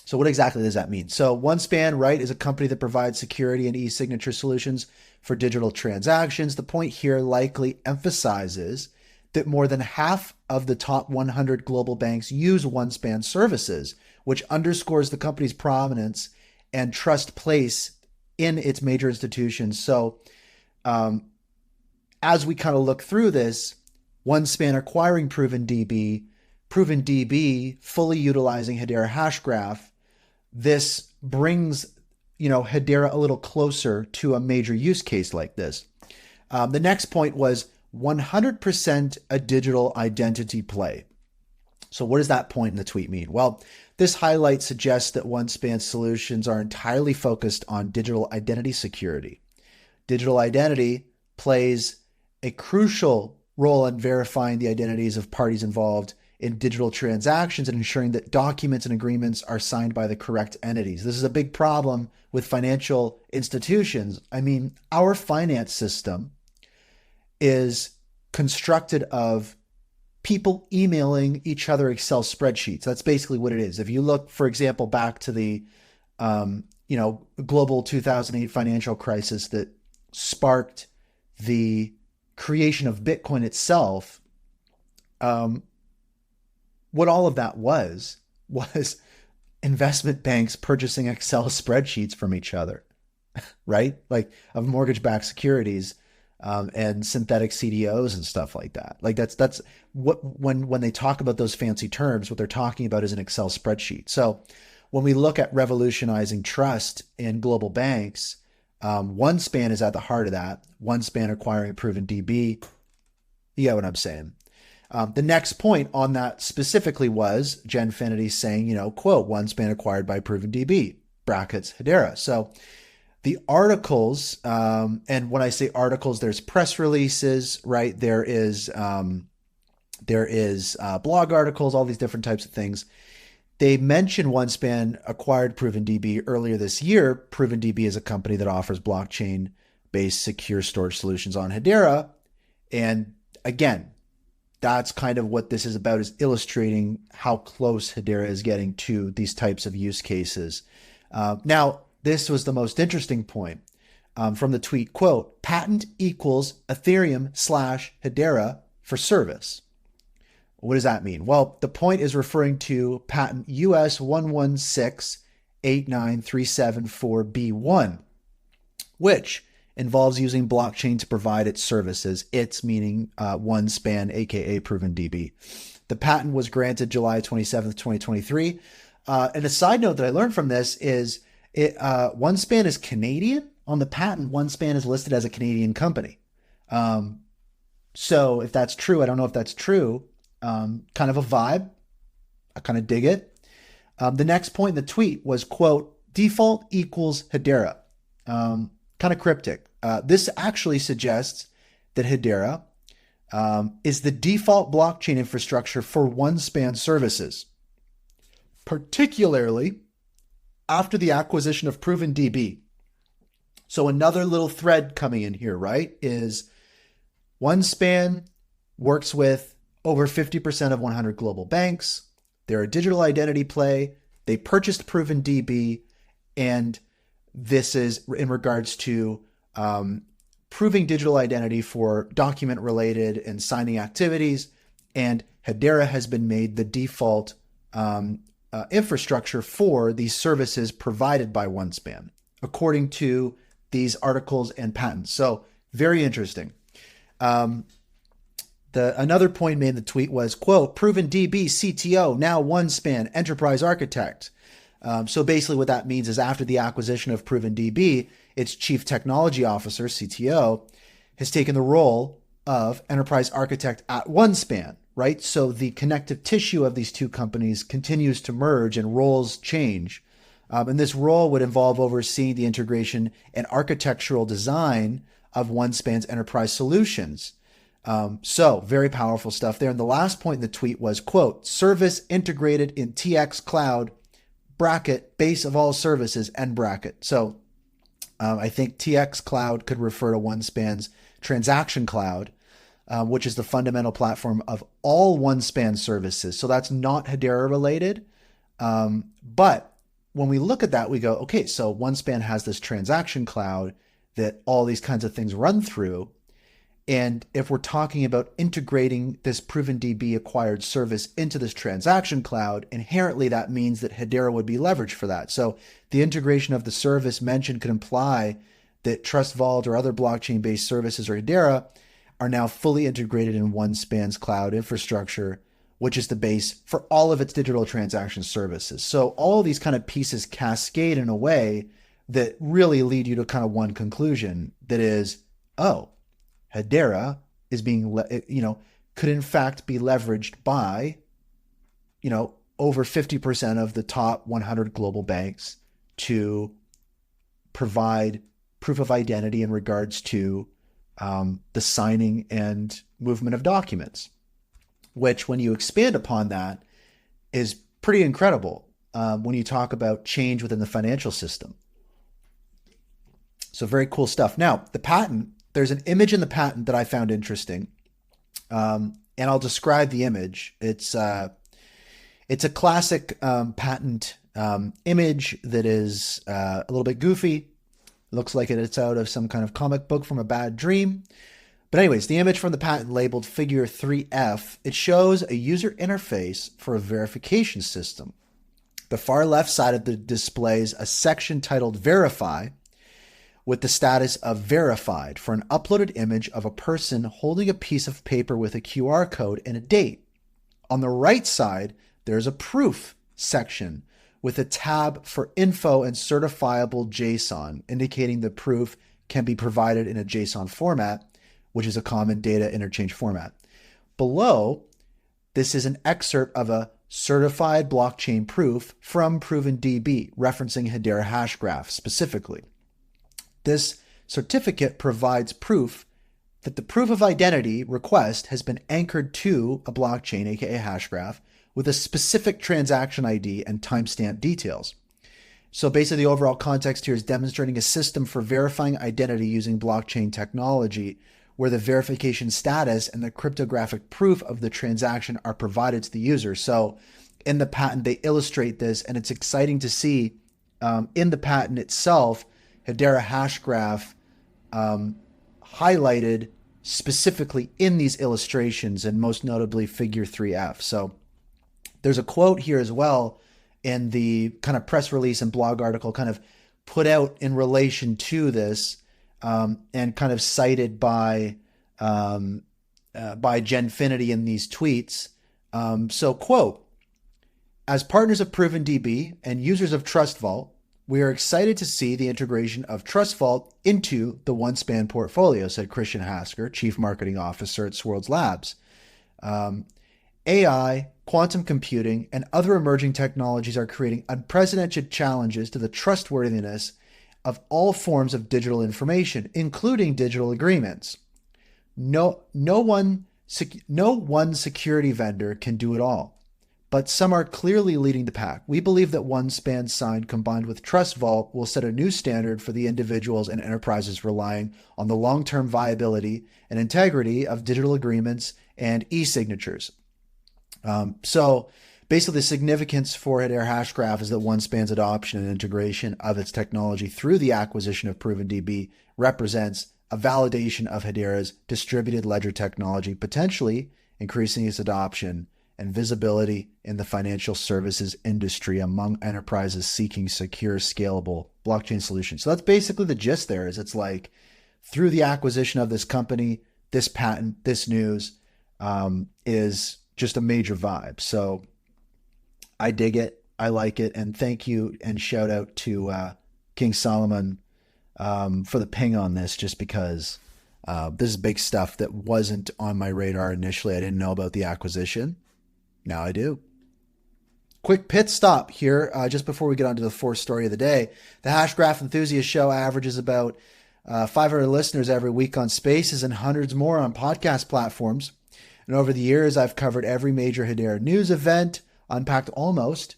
So what exactly does that mean? So OneSpan, right, is a company that provides security and e-signature solutions for digital transactions. The point here likely emphasizes that more than half of the top 100 global banks use OneSpan services, which underscores the company's prominence and trust place in its major institutions. So as we kind of look through this, OneSpan acquiring ProvenDB, ProvenDB fully utilizing Hedera Hashgraph, this brings, Hedera a little closer to a major use case like this. The next point was 100% a digital identity play. So what does that point in the tweet mean? Well, this highlight suggests that OneSpan solutions are entirely focused on digital identity security. Digital identity plays a crucial role in verifying the identities of parties involved in digital transactions and ensuring that documents and agreements are signed by the correct entities. This is a big problem with financial institutions. I mean, our finance system is constructed of people emailing each other Excel spreadsheets. That's basically what it is. If you look, for example, back to the global 2008 financial crisis that sparked the creation of Bitcoin itself, what all of that was investment banks purchasing Excel spreadsheets from each other, right? Like of mortgage-backed securities and synthetic CDOs and stuff like that. Like that's what when they talk about those fancy terms, what they're talking about is an Excel spreadsheet. So when we look at revolutionizing trust in global banks, OneSpan is at the heart of that. OneSpan acquiring ProvenDB. You get what I'm saying? The next point on that specifically was Genfinity saying, quote, OneSpan acquired by ProvenDB, brackets Hedera. So the articles, and when I say articles, there's press releases, right? There is blog articles, all these different types of things. They mentioned OneSpan acquired ProvenDB earlier this year. ProvenDB is a company that offers blockchain-based secure storage solutions on Hedera. And again, that's kind of what this is about, is illustrating how close Hedera is getting to these types of use cases. Now, this was the most interesting point from the tweet, quote, patent equals Ethereum / Hedera for service. What does that mean? Well, the point is referring to patent US 116.89374B1, which involves using blockchain to provide its services. It's meaning OneSpan, aka ProvenDB. The patent was granted July 27th, 2023. And a side note that I learned from this is OneSpan is Canadian. On the patent, OneSpan is listed as a Canadian company. So if that's true, I don't know if that's true. Kind of a vibe. I kind of dig it. The next point in the tweet was, quote, default equals Hedera. Kind of cryptic. This actually suggests that Hedera is the default blockchain infrastructure for OneSpan services, particularly after the acquisition of ProvenDB. So another little thread coming in here, right, is OneSpan works with over 50% of 100 global banks. They're a digital identity play. They purchased ProvenDB, and this is in regards to proving digital identity for document-related and signing activities, and Hedera has been made the default infrastructure for these services provided by OneSpan, according to these articles and patents. So very interesting. Another point made in the tweet was, quote, ProvenDB CTO, now OneSpan enterprise architect. So basically what that means is after the acquisition of ProvenDB, its chief technology officer, CTO, has taken the role of enterprise architect at OneSpan, right? So the connective tissue of these two companies continues to merge and roles change. And this role would involve overseeing the integration and architectural design of OneSpan's enterprise solutions. So very powerful stuff there. And the last point in the tweet was, quote, service integrated in TX cloud, bracket, base of all services, end bracket. So I think TX cloud could refer to OneSpan's transaction cloud, which is the fundamental platform of all OneSpan services. So that's not Hedera related. But when we look at that, we go, okay, so OneSpan has this transaction cloud that all these kinds of things run through. And if we're talking about integrating this ProvenDB acquired service into this transaction cloud, inherently that means that Hedera would be leveraged for that. So the integration of the service mentioned could imply that Trust Vault or other blockchain-based services or Hedera are now fully integrated in OneSpan's cloud infrastructure, which is the base for all of its digital transaction services. So all these kind of pieces cascade in a way that really lead you to kind of one conclusion, that is, oh, Hedera is being, could in fact be leveraged by, over 50% of the top 100 global banks to provide proof of identity in regards to the signing and movement of documents, which when you expand upon that is pretty incredible when you talk about change within the financial system. So very cool stuff. Now, the patent, there's an image in the patent that I found interesting, and I'll describe the image. It's a classic patent image that is a little bit goofy. Looks like it's out of some kind of comic book from a bad dream. But anyways, the image from the patent labeled Figure 3F, it shows a user interface for a verification system. The far left side of the displays a section titled Verify, with the status of verified for an uploaded image of a person holding a piece of paper with a QR code and a date. On the right side, there's a proof section with a tab for info and certifiable JSON, indicating the proof can be provided in a JSON format, which is a common data interchange format. Below, this is an excerpt of a certified blockchain proof from ProvenDB, referencing Hedera Hashgraph specifically. This certificate provides proof that the proof of identity request has been anchored to a blockchain, aka Hashgraph, with a specific transaction ID and timestamp details. So basically the overall context here is demonstrating a system for verifying identity using blockchain technology, where the verification status and the cryptographic proof of the transaction are provided to the user. So in the patent, they illustrate this, and it's exciting to see in the patent itself, Hedera Hashgraph highlighted specifically in these illustrations, and most notably Figure 3F. So there's a quote here as well in the kind of press release and blog article kind of put out in relation to this, and kind of cited by Genfinity in these tweets. So quote, as partners of ProvenDB and users of Trust Vault, we are excited to see the integration of Trust Vault into the OneSpan portfolio, said Christian Hasker, Chief Marketing Officer at Swirlds Labs. AI, quantum computing, and other emerging technologies are creating unprecedented challenges to the trustworthiness of all forms of digital information, including digital agreements. No one security vendor can do it all, but some are clearly leading the pack. We believe that OneSpan Sign combined with Trust Vault will set a new standard for the individuals and enterprises relying on the long-term viability and integrity of digital agreements and e-signatures. So basically the significance for Hedera Hashgraph is that OneSpan's adoption and integration of its technology through the acquisition of ProvenDB represents a validation of Hedera's distributed ledger technology, potentially increasing its adoption and visibility in the financial services industry among enterprises seeking secure, scalable blockchain solutions. So that's basically the gist there, is it's like through the acquisition of this company, this patent, this news is just a major vibe. So I dig it. I like it. And thank you and shout out to King Solomon for the ping on this, just because this is big stuff that wasn't on my radar initially. I didn't know about the acquisition. Now I do. Quick pit stop here just before we get on to the fourth story of the day. The Hashgraph Enthusiasts Show averages about 500 listeners every week on Spaces and hundreds more on podcast platforms. And over the years, I've covered every major Hedera news event, unpacked almost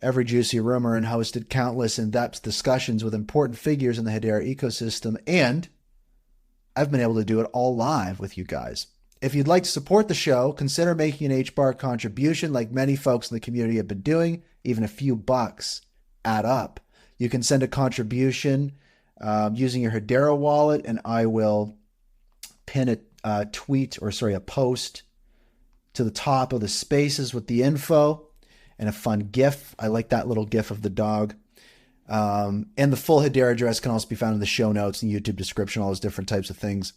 every juicy rumor, and hosted countless in-depth discussions with important figures in the Hedera ecosystem. And I've been able to do it all live with you guys. If you'd like to support the show, consider making an HBAR contribution like many folks in the community have been doing. Even a few bucks add up. You can send a contribution using your Hedera wallet, and I will pin a post to the top of the Spaces with the info and a fun GIF. I like that little GIF of the dog. And the full Hedera address can also be found in the show notes and YouTube description, all those different types of things.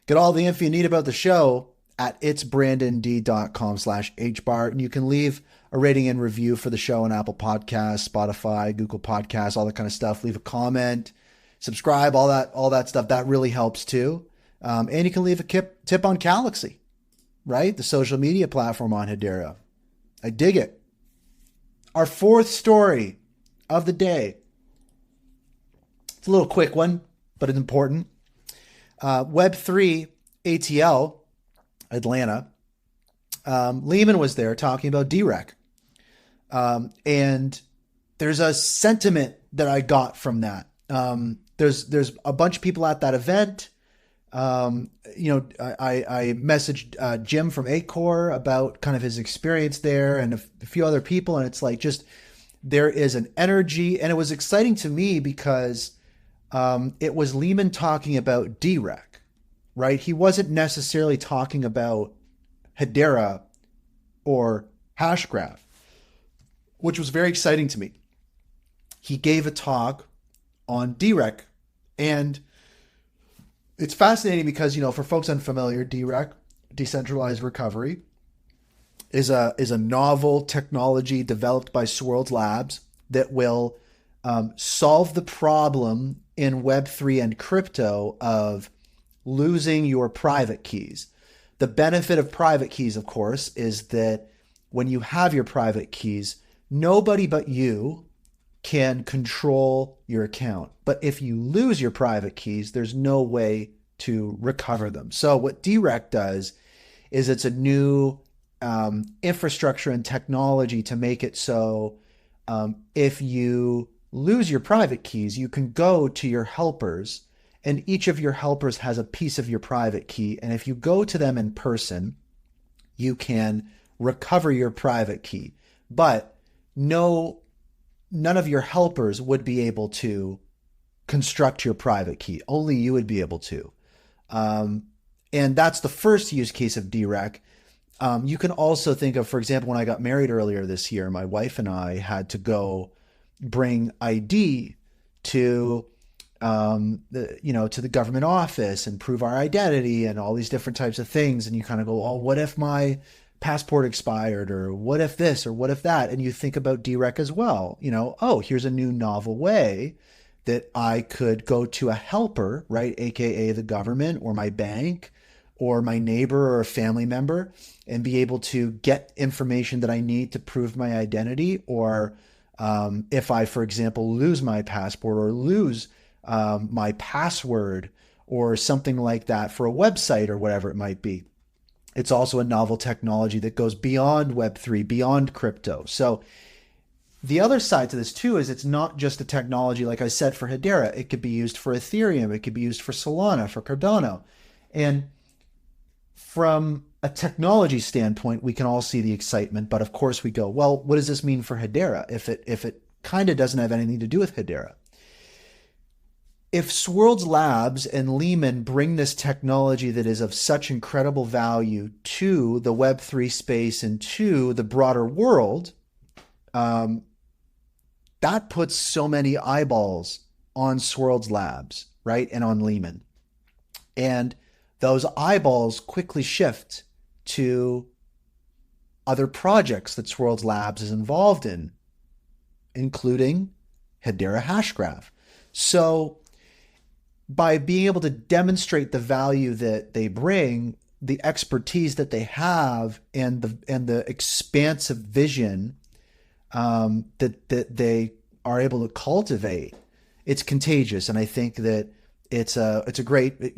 Get all the info you need about the show at itsbrandond.com/HBAR. And you can leave a rating and review for the show on Apple Podcasts, Spotify, Google Podcasts, all that kind of stuff. Leave a comment, subscribe, all that stuff. That really helps too. And you can leave a tip on Galaxy, right? The social media platform on Hedera. I dig it. Our fourth story of the day. It's a little quick one, but it's important. Web3 ATL, Atlanta. Lehman was there talking about DeRec. And there's a sentiment that I got from that. There's a bunch of people at that event. I messaged Jim from Acore about kind of his experience there, and a few other people. And it's like, just, there is an energy, and it was exciting to me because it was Lehman talking about DeRec, right? He wasn't necessarily talking about Hedera or Hashgraph, which was very exciting to me. He gave a talk on DeRec, and it's fascinating because, for folks unfamiliar, DeRec, decentralized recovery, is a novel technology developed by Swirlds Labs that will solve the problem in Web3 and crypto of losing your private keys. The benefit of private keys, of course, is that when you have your private keys, nobody but you can control your account. But if you lose your private keys, there's no way to recover them. So what DeRec does is it's a new infrastructure and technology to make it so if you lose your private keys, you can go to your helpers, and each of your helpers has a piece of your private key. And if you go to them in person, you can recover your private key. But none of your helpers would be able to construct your private key. Only you would be able to. And that's the first use case of DeRec. You can also think of, for example, when I got married earlier this year, my wife and I had to go bring ID to the government office and prove our identity and all these different types of things. And you kind of go, oh, what if my passport expired, or what if this, or what if that? And you think about DeRec as well. Oh, here's a new novel way that I could go to a helper, right? AKA the government or my bank or my neighbor or a family member, and be able to get information that I need to prove my identity. Or if I, for example, lose my passport or lose my password or something like that for a website or whatever it might be. It's also a novel technology that goes beyond Web3, beyond crypto. So the other side to this too is it's not just a technology, like I said, for Hedera. It could be used for Ethereum. It could be used for Solana, for Cardano. And from a technology standpoint, we can all see the excitement. But of course we go, well, what does this mean for Hedera if it kind of doesn't have anything to do with Hedera? If Swirlds Labs and Lehman bring this technology that is of such incredible value to the Web3 space and to the broader world, that puts so many eyeballs on Swirlds Labs, right? And on Lehman. And those eyeballs quickly shift to other projects that Swirlds Labs is involved in. including Hedera Hashgraph. So by being able to demonstrate the value that they bring, the expertise that they have, and the expansive vision that they are able to cultivate, it's contagious. And I think that it's a great,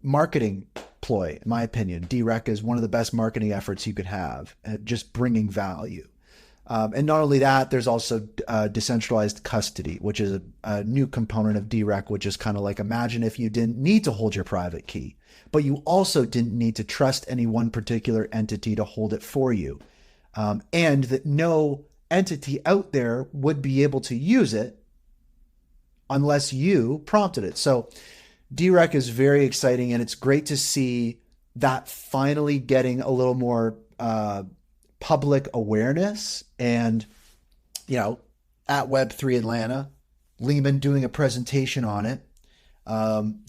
marketing ploy, in my opinion. DeRec is one of the best marketing efforts you could have at just bringing value. And not only that, there's also decentralized custody, which is a new component of DeRec, which is kind of like, imagine if you didn't need to hold your private key, but you also didn't need to trust any one particular entity to hold it for you. And that no entity out there would be able to use it unless you prompted it. So DeRec is very exciting, and it's great to see that finally getting a little more public awareness. And, at Web3 Atlanta, Lehman doing a presentation on it.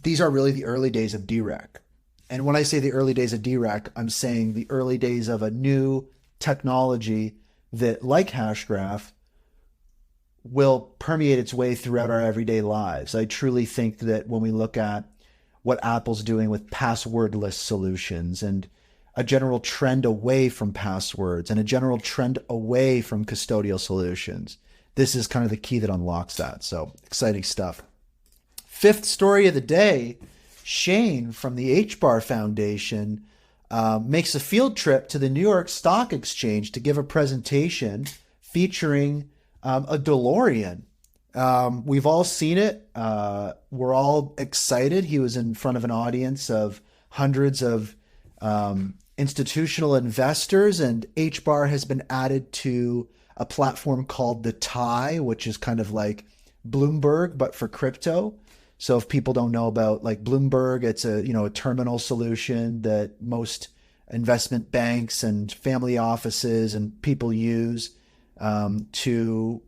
These are really the early days of DeRec. And when I say the early days of DeRec, I'm saying the early days of a new technology that, like Hashgraph, will permeate its way throughout our everyday lives. I truly think that when we look at what Apple's doing with passwordless solutions, and a general trend away from passwords, and a general trend away from custodial solutions, this is kind of the key that unlocks that. So exciting stuff. Fifth story of the day, Shayne from the HBAR Foundation makes a field trip to the New York Stock Exchange to give a presentation featuring a DeLorean. We've all seen it. We're all excited. He was in front of an audience of hundreds of institutional investors, and HBAR has been added to a platform called the TIE, which is kind of like Bloomberg, but for crypto. So if people don't know about like Bloomberg, it's a terminal solution that most investment banks and family offices and people use to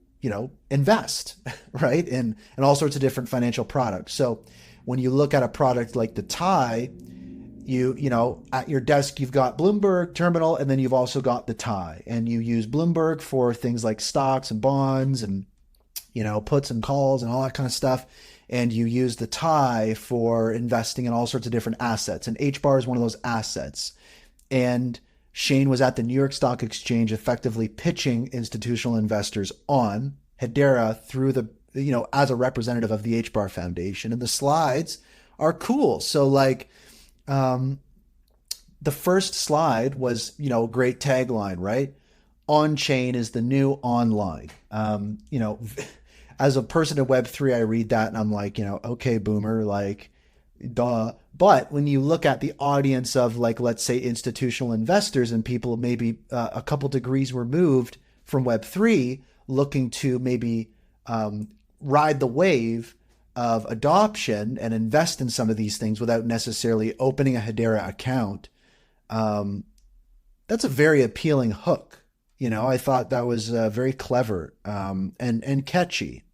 invest, right? In all sorts of different financial products. So when you look at a product like the TIE, at your desk, you've got Bloomberg terminal, and then you've also got the TIE, and you use Bloomberg for things like stocks and bonds and, puts and calls and all that kind of stuff. And you use the TIE for investing in all sorts of different assets. And HBAR is one of those assets. And Shayne was at the New York Stock Exchange effectively pitching institutional investors on Hedera through as a representative of the HBAR Foundation. And the slides are cool. So the first slide was, a great tagline, right? On-chain is the new online. As a person in Web3, I read that and I'm like, okay, boomer, duh. But when you look at the audience of let's say institutional investors and people maybe a couple degrees removed from Web3 looking to maybe ride the wave of adoption and invest in some of these things without necessarily opening a Hedera account, that's a very appealing hook. I thought that was very clever and catchy.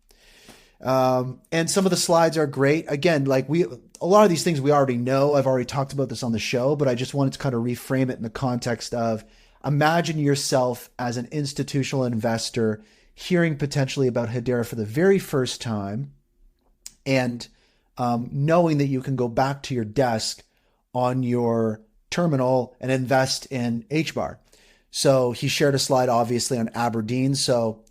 And some of the slides are great. Again, a lot of these things we already know. I've already talked about this on the show, but I just wanted to kind of reframe it in the context of, imagine yourself as an institutional investor hearing potentially about Hedera for the very first time, and knowing that you can go back to your desk on your terminal and invest in HBAR. So he shared a slide, obviously, on Aberdeen. So,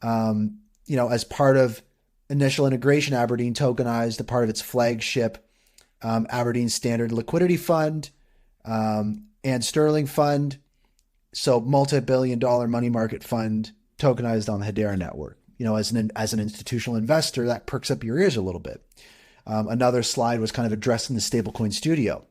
as part of initial integration, Aberdeen tokenized a part of its flagship Aberdeen Standard Liquidity Fund and Sterling Fund. So multi-billion-dollar money market fund tokenized on the Hedera network. As an institutional investor, that perks up your ears a little bit. Another slide was kind of addressing the Stablecoin Studio,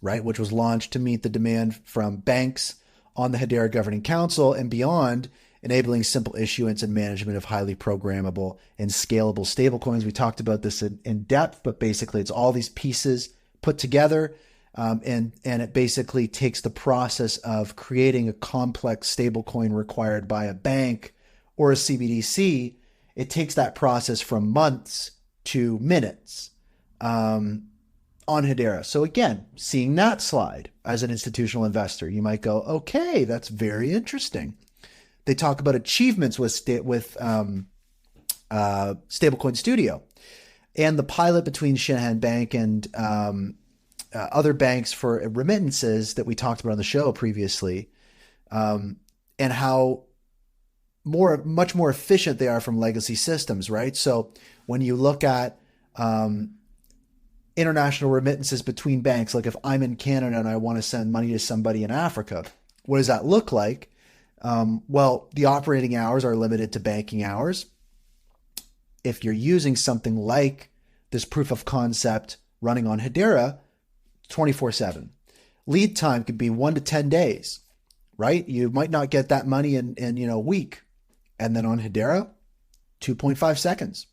right, which was launched to meet the demand from banks on the Hedera Governing Council and beyond, enabling simple issuance and management of highly programmable and scalable stablecoins. We talked about this in depth, but basically it's all these pieces put together, and it basically takes the process of creating a complex stablecoin required by a bank or a CBDC. It takes that process from months to minutes on Hedera. So again, seeing that slide as an institutional investor, you might go, okay, that's very interesting. they talk about achievements with Stablecoin Studio and the pilot between Shanahan Bank and other banks for remittances that we talked about on the show previously, and how much more efficient they are from legacy systems, right? So when you look at international remittances between banks, like if I'm in Canada and I want to send money to somebody in Africa, what does that look like? Well, the operating hours are limited to banking hours. If you're using something like this proof of concept running on Hedera, 24/7. Lead time could be 1 to 10 days, right? You might not get that money in a week. And then on Hedera, 2.5 seconds.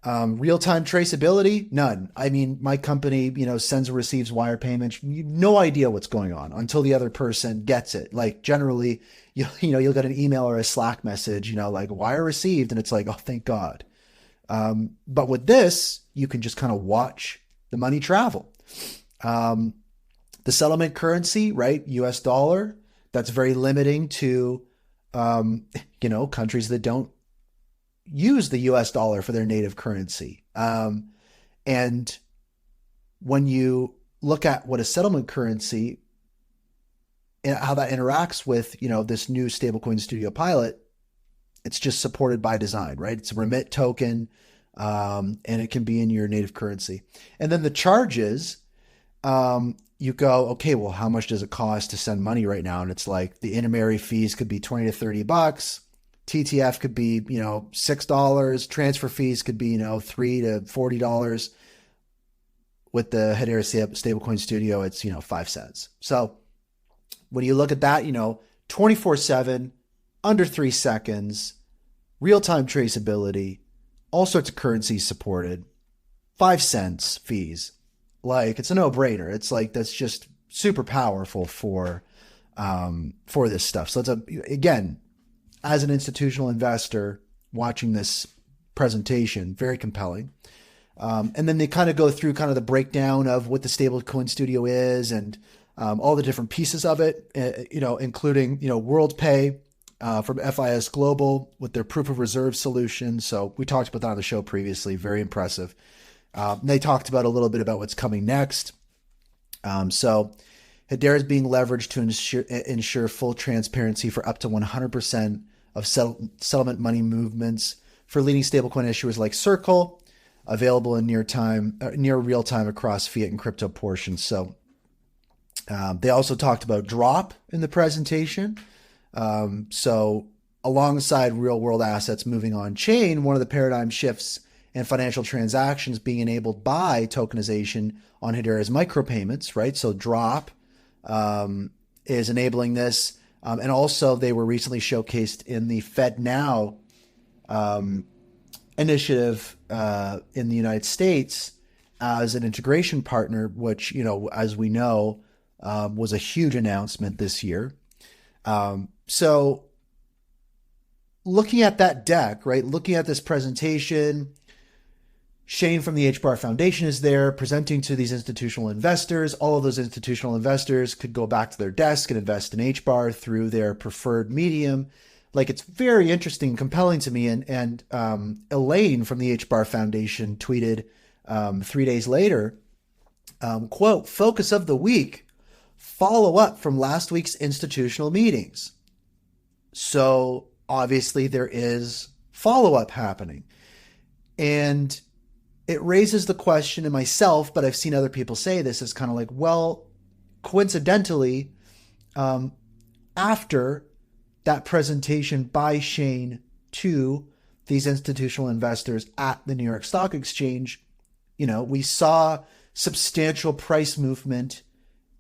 Real-time traceability, none. I mean, my company, sends or receives wire payments. No idea what's going on until the other person gets it. Like generally, you'll get an email or a Slack message, like wire received, and it's like, oh, thank God. But with this, you can just kind of watch the money travel. The settlement currency, right? US dollar. That's very limiting to, countries that don't use the US dollar for their native currency. And when you look at what a settlement currency and how that interacts with, this new Stablecoin Studio pilot, it's just supported by design, right? It's a remit token, and it can be in your native currency. And then the charges, you go, okay, well, how much does it cost to send money right now? And it's like the intermediary fees could be $20 to $30. TTF could be, $6. Transfer fees could be, $3 to $40. With the Hedera Stablecoin Studio, it's, 5 cents. So when you look at that, 24/7, under 3 seconds, real-time traceability, all sorts of currencies supported, 5 cents fees. Like, it's a no-brainer. It's like, that's just super powerful for this stuff. So again, as an institutional investor watching this presentation, very compelling. And then they kind of go through kind of the breakdown of what the Stablecoin Studio is and all the different pieces of it, including, WorldPay from FIS Global with their proof of reserve solution. So we talked about that on the show previously. Very impressive. They talked about a little bit about what's coming next. So Hedera is being leveraged to ensure full transparency for up to 100% of settlement money movements for leading stablecoin issuers like Circle, available in near real time across fiat and crypto portions. So they also talked about drop in the presentation. So alongside real world assets moving on chain, one of the paradigm shifts in financial transactions being enabled by tokenization on Hedera is micropayments, right? So drop is enabling this. And also they were recently showcased in the FedNow initiative in the United States as an integration partner, which, as we know, was a huge announcement this year. So looking at that deck, right, looking at this presentation, Shayne from the HBAR Foundation is there presenting to these institutional investors. All of those institutional investors could go back to their desk and invest in HBAR through their preferred medium. Like, it's very interesting and compelling to me. And Elaine from the HBAR Foundation tweeted 3 days later, quote, focus of the week, follow up from last week's institutional meetings. So obviously there is follow-up happening. And it raises the question in myself, but I've seen other people say this, is kind of like, well, coincidentally, after that presentation by Shayne to these institutional investors at the New York Stock Exchange, we saw substantial price movement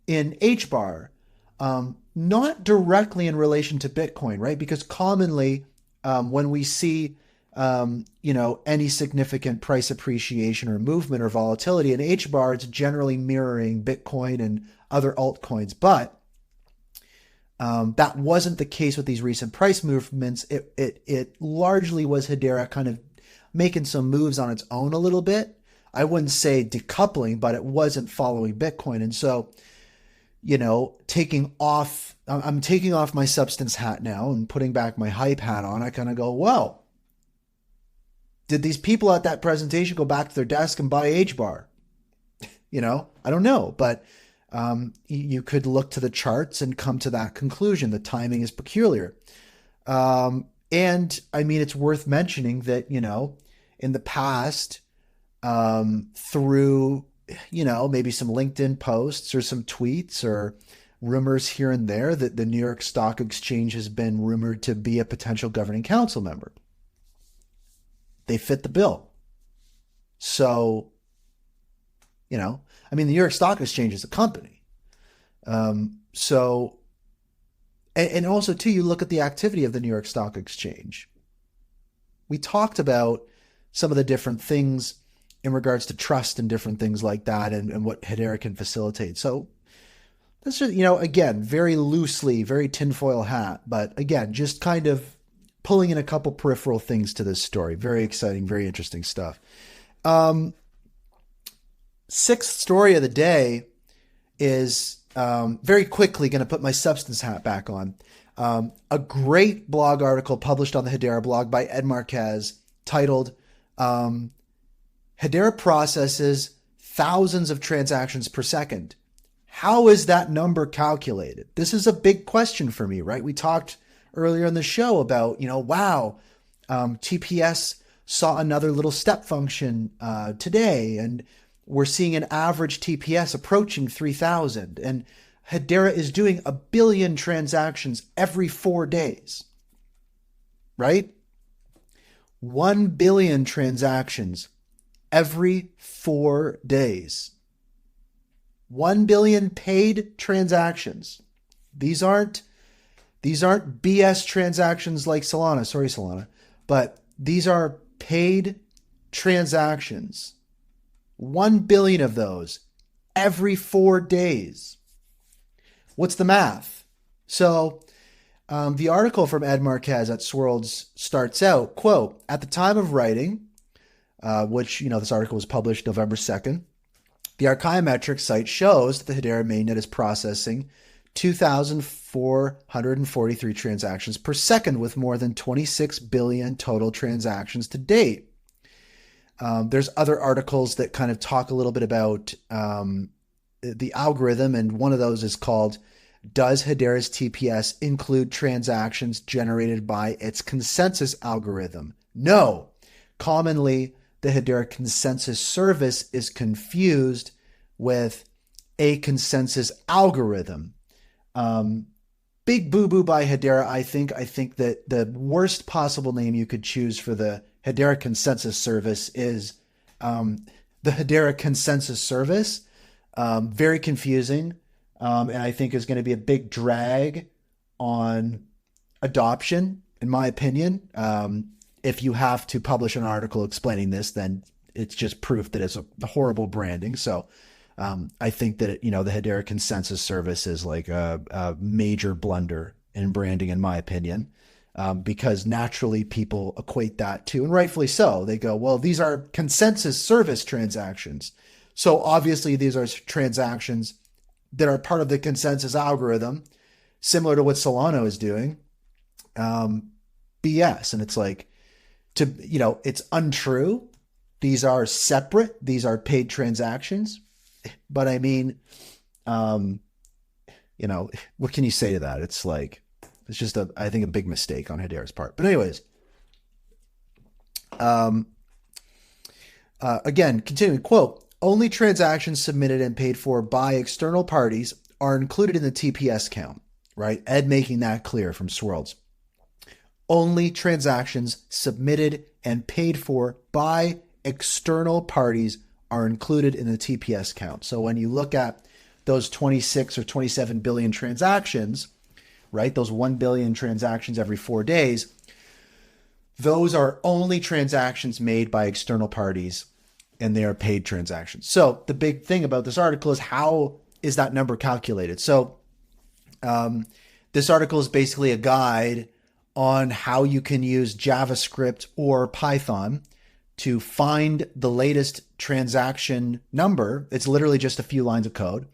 in HBAR, not directly in relation to Bitcoin, right? Because commonly when we see any significant price appreciation or movement or volatility in HBAR, it's generally mirroring Bitcoin and other altcoins. But that wasn't the case with these recent price movements. It largely was Hedera kind of making some moves on its own a little bit. I wouldn't say decoupling, but it wasn't following Bitcoin. And so taking off, I'm taking off my substance hat now and putting back my hype hat on. I kind of go, well, did these people at that presentation go back to their desk and buy HBAR? I don't know, but you could look to the charts and come to that conclusion. The timing is peculiar. And I mean, it's worth mentioning that, in the past, through, maybe some LinkedIn posts or some tweets or rumors here and there, that the New York Stock Exchange has been rumored to be a potential governing council member. They fit the bill. So, the New York Stock Exchange is a company. So, and also too, you look at the activity of the New York Stock Exchange. We talked about some of the different things in regards to trust and different things like that, and what Hedera can facilitate. So that's just, again, very loosely, very tinfoil hat, but again, just kind of pulling in a couple peripheral things to this story. Very exciting, very interesting stuff. Sixth story of the day is very quickly going to put my substance hat back on. A great blog article published on the Hedera blog by Ed Marquez titled Hedera processes thousands of transactions per second. How is that number calculated? This is a big question for me, right? We talked earlier in the show about, TPS saw another little step function today, and we're seeing an average TPS approaching 3,000, and Hedera is doing 1 billion transactions every 4 days, right? 1 billion transactions every 4 days. 1 billion paid transactions. These aren't BS transactions like Solana. Sorry, Solana. But these are paid transactions. 1 billion of those every 4 days. What's the math? So the article from Ed Marquez at Swirlds starts out, quote, at the time of writing, which, this article was published November 2nd, the Archaeometrics site shows that the Hedera mainnet is processing 2,443 transactions per second with more than 26 billion total transactions to date. There's other articles that kind of talk a little bit about the algorithm, and one of those is called, does Hedera's TPS include transactions generated by its consensus algorithm? No. Commonly, the Hedera consensus service is confused with a consensus algorithm. Big boo-boo by Hedera, I think. I think that the worst possible name you could choose for the Hedera consensus service is the Hedera consensus service. Very confusing, and I think is going to be a big drag on adoption, in my opinion. If you have to publish an article explaining this, then it's just proof that it's a horrible branding. So I think that, the Hedera consensus service is like a major blunder in branding, in my opinion, because naturally people equate that to, and rightfully so, they go, well, these are consensus service transactions. So obviously these are transactions that are part of the consensus algorithm, similar to what Solana is doing. BS. And it's like, it's untrue. These are separate. These are paid transactions. But I mean, what can you say to that? It's like, it's just I think a big mistake on Hedera's part. But anyways, again, continuing, quote, only transactions submitted and paid for by external parties are included in the TPS count, right? Ed making that clear from Swirlds. Only transactions submitted and paid for by external parties are included in the TPS count. So when you look at those 26 or 27 billion transactions, right, those 1 billion transactions every 4 days, those are only transactions made by external parties, and they are paid transactions. So the big thing about this article is, how is that number calculated? So this article is basically a guide on how you can use JavaScript or Python to find the latest transaction number. It's literally just a few lines of code,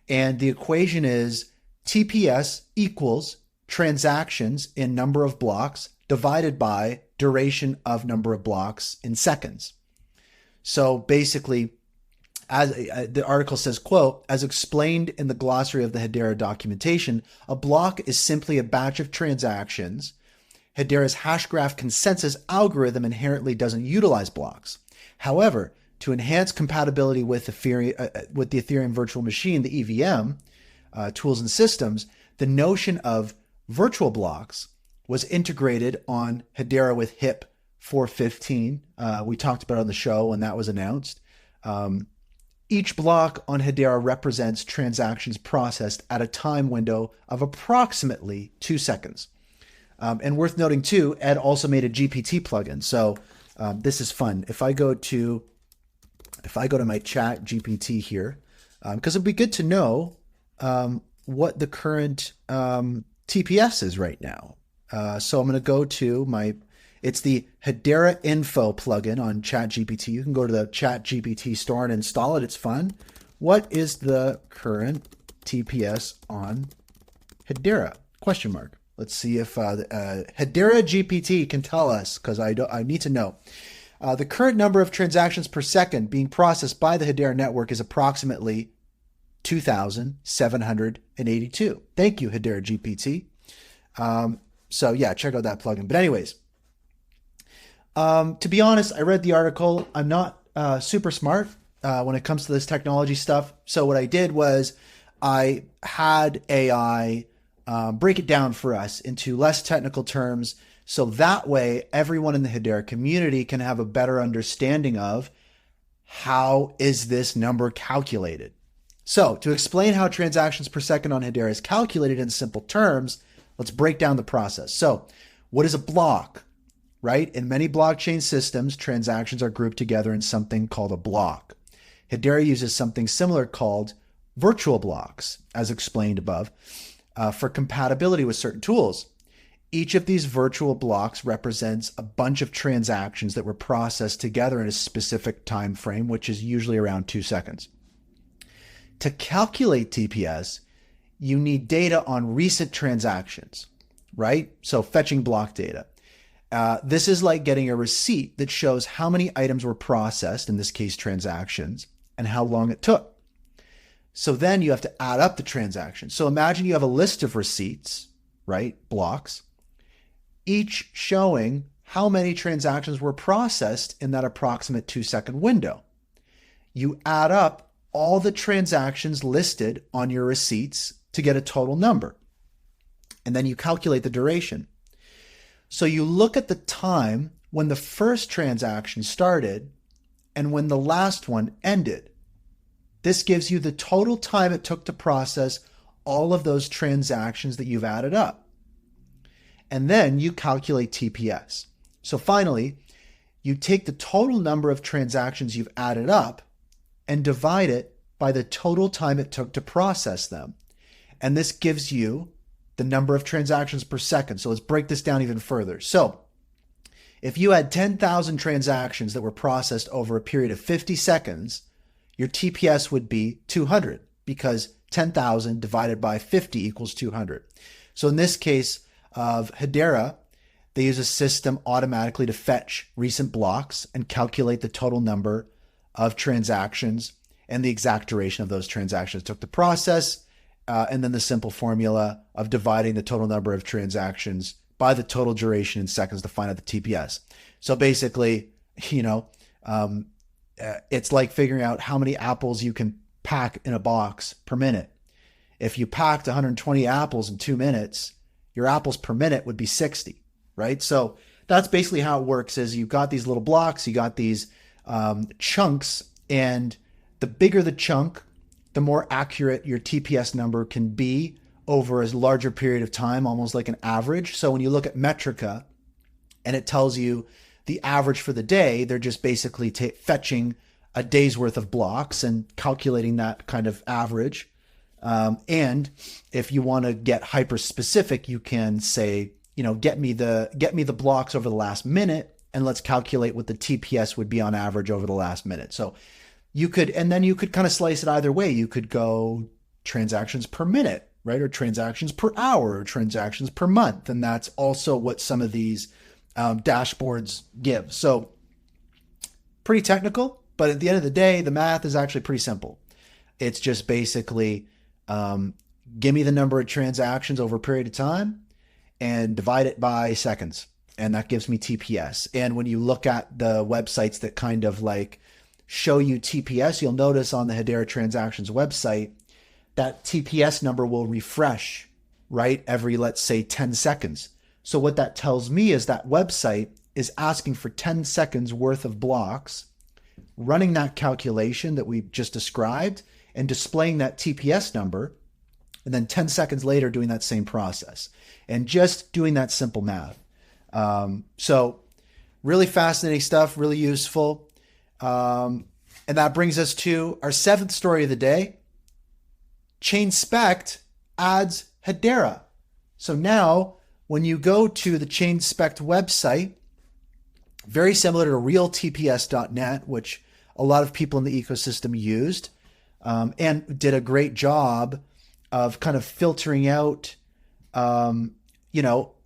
And the equation is TPS equals transactions in number of blocks divided by duration of number of blocks in seconds. So basically, as the article says, quote, as explained in the glossary of the Hedera documentation, a block is simply a batch of transactions. Hedera's Hashgraph consensus algorithm inherently doesn't utilize blocks. However, to enhance compatibility with the Ethereum virtual machine, the EVM, tools and systems, the notion of virtual blocks was integrated on Hedera with HIP 415. We talked about it on the show when that was announced. Each block on Hedera represents transactions processed at a time window of approximately 2 seconds. And worth noting too, Ed also made a GPT plugin. So this is fun. If I go to my chat GPT here, because it'd be good to know what the current TPS is right now. So I'm going to go to it's the Hedera Info plugin on ChatGPT. You can go to the ChatGPT store and install it. It's fun. What is the current TPS on Hedera? Question mark. Let's see if Hedera GPT can tell us, because I need to know. The current number of transactions per second being processed by the Hedera network is approximately 2,782. Thank you, Hedera GPT. So yeah, check out that plugin. But anyways, to be honest, I read the article. I'm not super smart when it comes to this technology stuff. So what I did was I had AI break it down for us into less technical terms. So that way, everyone in the Hedera community can have a better understanding of how is this number calculated. So to explain how transactions per second on Hedera is calculated in simple terms, let's break down the process. So what is a block, right? In many blockchain systems, transactions are grouped together in something called a block. Hedera uses something similar called virtual blocks, as explained above, for compatibility with certain tools. Each of these virtual blocks represents a bunch of transactions that were processed together in a specific time frame, which is usually around 2 seconds. To calculate TPS, you need data on recent transactions, right? So fetching block data. This is like getting a receipt that shows how many items were processed, in this case transactions, and how long it took. So then you have to add up the transactions. So imagine you have a list of receipts, right? Blocks, each showing how many transactions were processed in that approximate 2-second window. You add up all the transactions listed on your receipts to get a total number. And then you calculate the duration. So you look at the time when the first transaction started and when the last one ended. This gives you the total time it took to process all of those transactions that you've added up. And then you calculate TPS. So finally, you take the total number of transactions you've added up and divide it by the total time it took to process them. And this gives you the number of transactions per second. So let's break this down even further. So if you had 10,000 transactions that were processed over a period of 50 seconds, your TPS would be 200, because 10,000 divided by 50 equals 200. So in this case of Hedera, they use a system automatically to fetch recent blocks and calculate the total number of transactions and the exact duration of those transactions it took to process, and then the simple formula of dividing the total number of transactions by the total duration in seconds to find out the TPS. So basically, it's like figuring out how many apples you can pack in a box per minute. If you packed 120 apples in 2 minutes, your apples per minute would be 60, right? So that's basically how it works. Is you've got these little blocks, you got these chunks, and the bigger the chunk, the more accurate your TPS number can be over a larger period of time, almost like an average. So when you look at Metrica and it tells you the average for the day, they're just basically fetching a day's worth of blocks and calculating that kind of average. And if you want to get hyper specific, you can say, get me the blocks over the last minute, and let's calculate what the TPS would be on average over the last minute. So you could kind of slice it either way. You could go transactions per minute, right? Or transactions per hour, or transactions per month. And that's also what some of these dashboards give. So pretty technical, but at the end of the day, the math is actually pretty simple. It's just basically give me the number of transactions over a period of time and divide it by seconds. And that gives me TPS. And when you look at the websites that kind of like show you TPS, you'll notice on the Hedera Transactions website, that TPS number will refresh, right? Every, let's say 10 seconds. So what that tells me is that website is asking for 10 seconds worth of blocks, running that calculation that we just described and displaying that TPS number, and then 10 seconds later doing that same process and just doing that simple math. So really fascinating stuff, really useful. And that brings us to our 7th story of the day. Chainspect adds Hedera. So now when you go to the Chainspect website, very similar to realtps.net, which a lot of people in the ecosystem used, and did a great job of kind of filtering out, a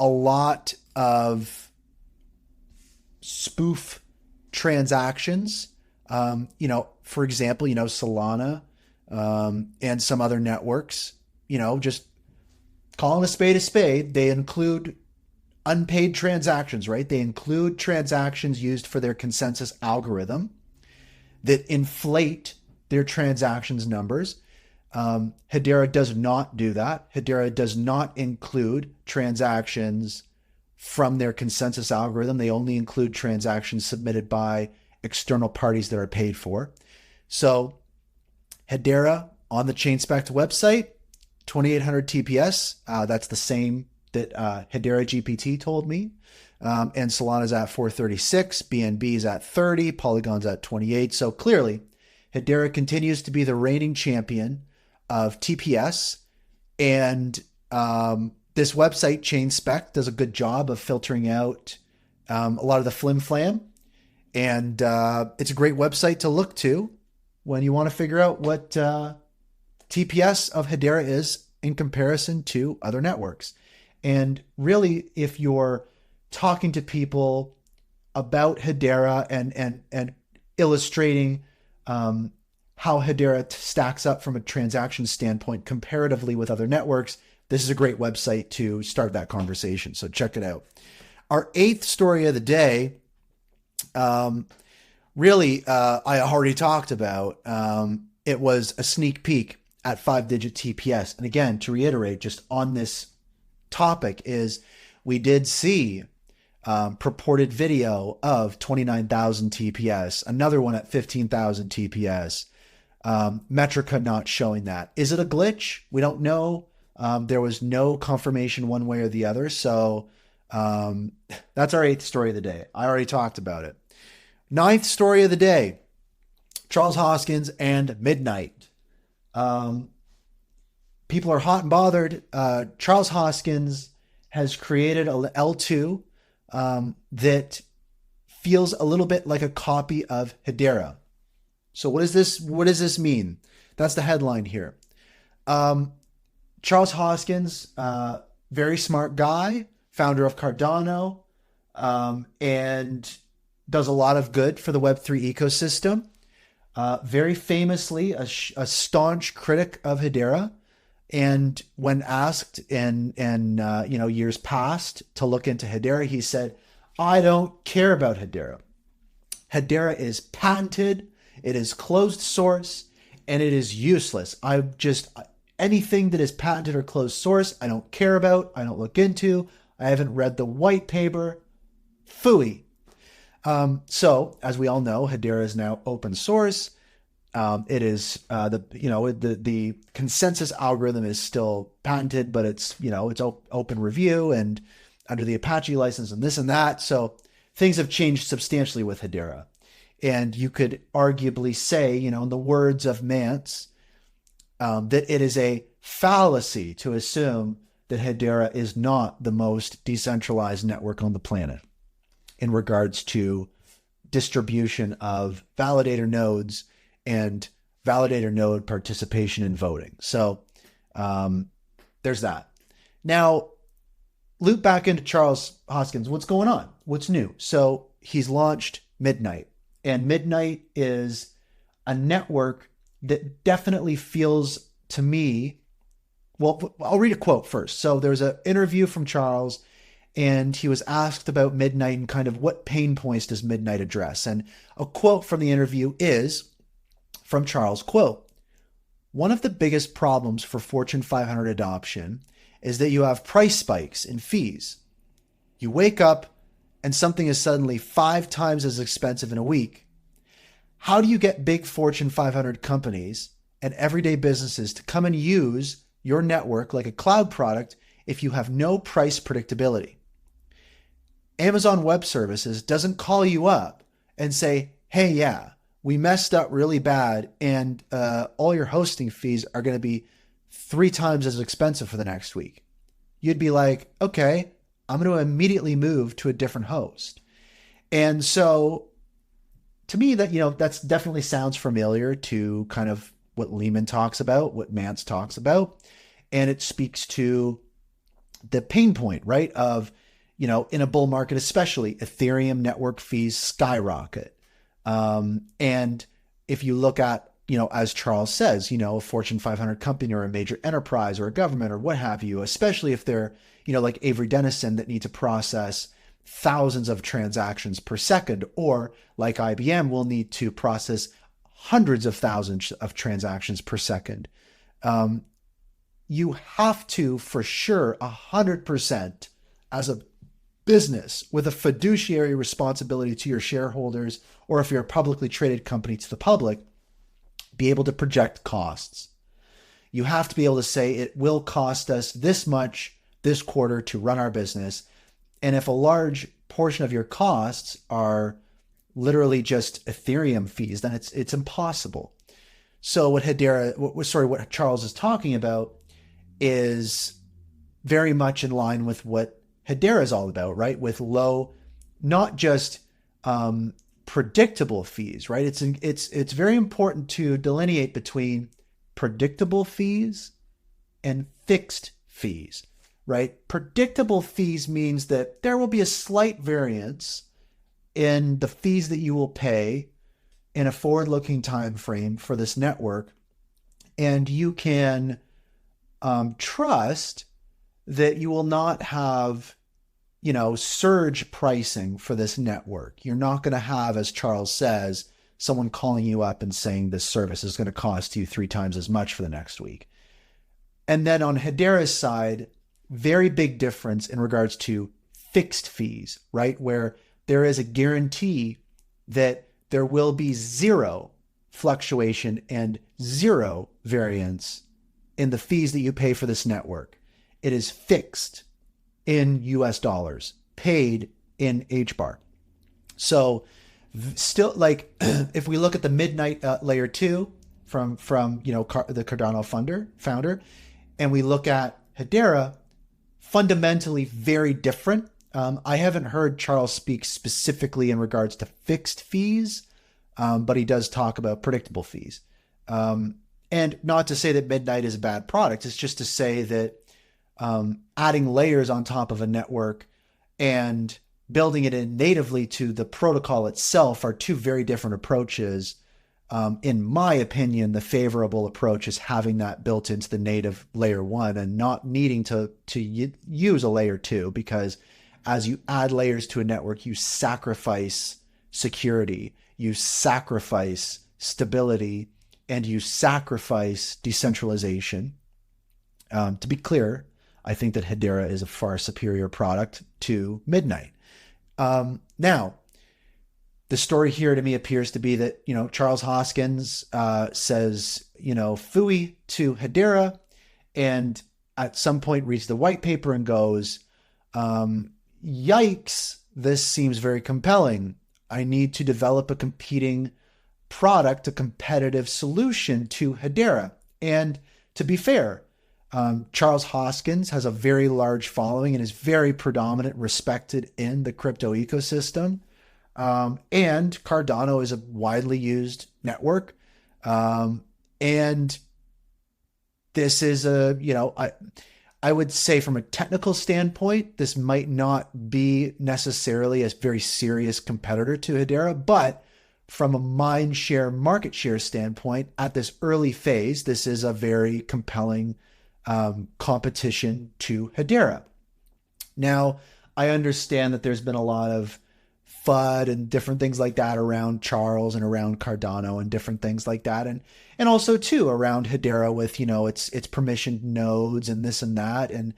lot of spoof transactions. For example, Solana, and some other networks, just calling a spade, they include unpaid transactions, right? They include transactions used for their consensus algorithm that inflate their transactions numbers. Hedera does not do that. Hedera does not include transactions from their consensus algorithm. They only include transactions submitted by external parties that are paid for. So Hedera on the Chainspect website, 2800 TPS. That's the same that Hedera GPT told me. And Solana's at 436, BNB is at 30, Polygon's at 28. So clearly, Hedera continues to be the reigning champion of TPS. And this website, Chainspect, does a good job of filtering out a lot of the flim-flam. And it's a great website to look to when you want to figure out what TPS of Hedera is in comparison to other networks. And really, if you're talking to people about Hedera and illustrating how Hedera stacks up from a transaction standpoint comparatively with other networks, this is a great website to start that conversation. So check it out. Our 8th story of the day, I already talked about. It was a sneak peek at 5-digit TPS. And again, to reiterate, just on this topic is we did see purported video of 29,000 TPS, another one at 15,000 TPS. Metrica not showing that. Is it a glitch? We don't know. There was no confirmation one way or the other. So that's our 8th story of the day. I already talked about it. 9th story of the day, Charles Hoskins and Midnight. People are hot and bothered. Charles Hoskins has created a L2 that feels a little bit like a copy of Hedera. So what does this mean? That's the headline here. Charles Hoskins, very smart guy, founder of Cardano, and does a lot of good for the Web3 ecosystem. Very famously, a staunch critic of Hedera. And when asked in years past to look into Hedera, he said, I don't care about Hedera. Hedera is patented, it is closed source, and it is useless. Anything that is patented or closed source, I don't care about, I don't look into, I haven't read the white paper. Phooey. So, as we all know, Hedera is now open source. It is the consensus algorithm is still patented, but it's open review and under the Apache license and this and that. So things have changed substantially with Hedera, and you could arguably say, in the words of Mance, that it is a fallacy to assume that Hedera is not the most decentralized network on the planet in regards to distribution of validator nodes and validator node participation in voting. So There's that. Now, loop back into Charles Hoskins. What's going on? What's new? So he's launched Midnight, and Midnight is a network that definitely feels to me, well, I'll read a quote first. So there's an interview from Charles, and he was asked about Midnight and kind of what pain points does Midnight address. And a quote from the interview is from Charles, quote, "One of the biggest problems for Fortune 500 adoption is that you have price spikes in fees. You wake up and something is suddenly 5 times as expensive in a week. How do you get big Fortune 500 companies and everyday businesses to come and use your network like a cloud product if you have no price predictability? Amazon Web Services doesn't call you up and say, hey, yeah, we messed up really bad and all your hosting fees are going to be 3 times as expensive for the next week. You'd be like, okay, I'm going to immediately move to a different host. And so to me, that, that's definitely sounds familiar to kind of what Lehman talks about, what Mance talks about. And it speaks to the pain point, right? Of, in a bull market, especially Ethereum network fees skyrocket. And if you look at, as Charles says, a Fortune 500 company or a major enterprise or a government or what have you, especially if they're, like Avery Dennison that need to process thousands of transactions per second, or like IBM will need to process hundreds of thousands of transactions per second. You have to, for sure, 100% as a business with a fiduciary responsibility to your shareholders, or if you're a publicly traded company to the public, be able to project costs. You have to be able to say it will cost us this much this quarter to run our business. And if a large portion of your costs are literally just Ethereum fees, then it's impossible. So what Charles is talking about is very much in line with what Hedera is all about, right? With low, not just predictable fees, right? It's very important to delineate between predictable fees and fixed fees, right? Predictable fees means that there will be a slight variance in the fees that you will pay in a forward-looking time frame for this network, and you can trust that you will not have, surge pricing for this network. You're not going to have, as Charles says, someone calling you up and saying this service is going to cost you 3 times as much for the next week. And then on Hedera's side, very big difference in regards to fixed fees, right? Where there is a guarantee that there will be 0 fluctuation and 0 variance in the fees that you pay for this network. It is fixed in US dollars, paid in HBAR. So still, like, if we look at the Midnight layer 2 from the Cardano founder, and we look at Hedera, fundamentally very different. I haven't heard Charles speak specifically in regards to fixed fees, but he does talk about predictable fees. And not to say that Midnight is a bad product. It's just to say that adding layers on top of a network and building it in natively to the protocol itself are 2 very different approaches. In my opinion, the favorable approach is having that built into the native layer 1 and not needing to use a layer 2, because as you add layers to a network, you sacrifice security, you sacrifice stability, and you sacrifice decentralization. To be clear, I think that Hedera is a far superior product to Midnight. Now, the story here to me appears to be that, Charles Hoskins says, phooey to Hedera, and at some point reads the white paper and goes, yikes, this seems very compelling. I need to develop a competing product, a competitive solution to Hedera. And to be fair, Charles Hoskins has a very large following and is very predominant, respected in the crypto ecosystem. And Cardano is a widely used network. And this is I would say from a technical standpoint, this might not be necessarily a very serious competitor to Hedera, but from a mind share, market share standpoint, at this early phase, this is a very compelling competition to Hedera. Now, I understand that there's been a lot of FUD and different things like that around Charles and around Cardano and different things like that. And also too around Hedera with, its permissioned nodes and this and that and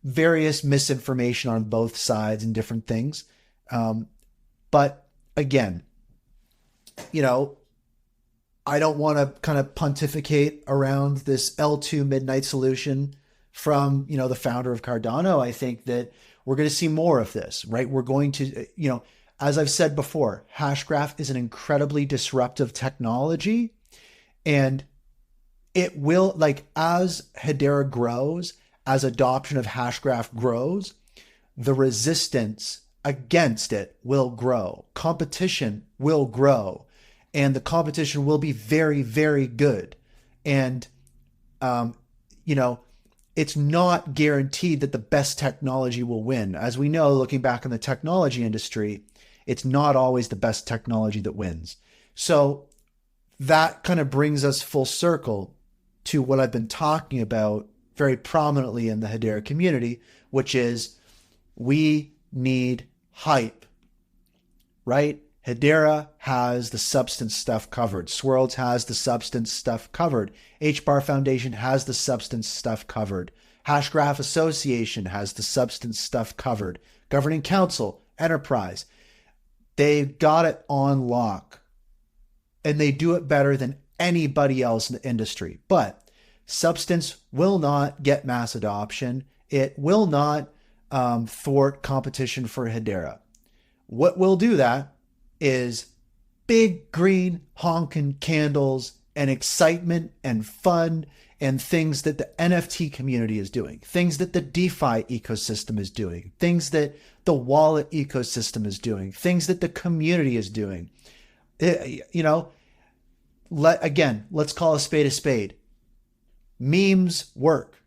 various misinformation on both sides and different things. But again, I don't want to kind of pontificate around this L2 midnight solution from, the founder of Cardano. I think that we're going to see more of this, right? We're going to, as I've said before, Hashgraph is an incredibly disruptive technology, and it will, as Hedera grows, as adoption of Hashgraph grows, the resistance against it will grow. Competition will grow, and the competition will be very, very good. And, it's not guaranteed that the best technology will win. As we know, looking back in the technology industry, it's not always the best technology that wins. So that kind of brings us full circle to what I've been talking about very prominently in the Hedera community, which is we need hype, right? Hedera has the substance stuff covered. Swirlds has the substance stuff covered. HBAR Foundation has the substance stuff covered. Hashgraph Association has the substance stuff covered. Governing Council, Enterprise, they've got it on lock. And they do it better than anybody else in the industry. But substance will not get mass adoption. It will not thwart competition for Hedera. What will do that is big green honking candles and excitement and fun and things that the NFT community is doing, things that the DeFi ecosystem is doing, things that the wallet ecosystem is doing, things that the community is doing. Let's call a spade a spade. Memes work.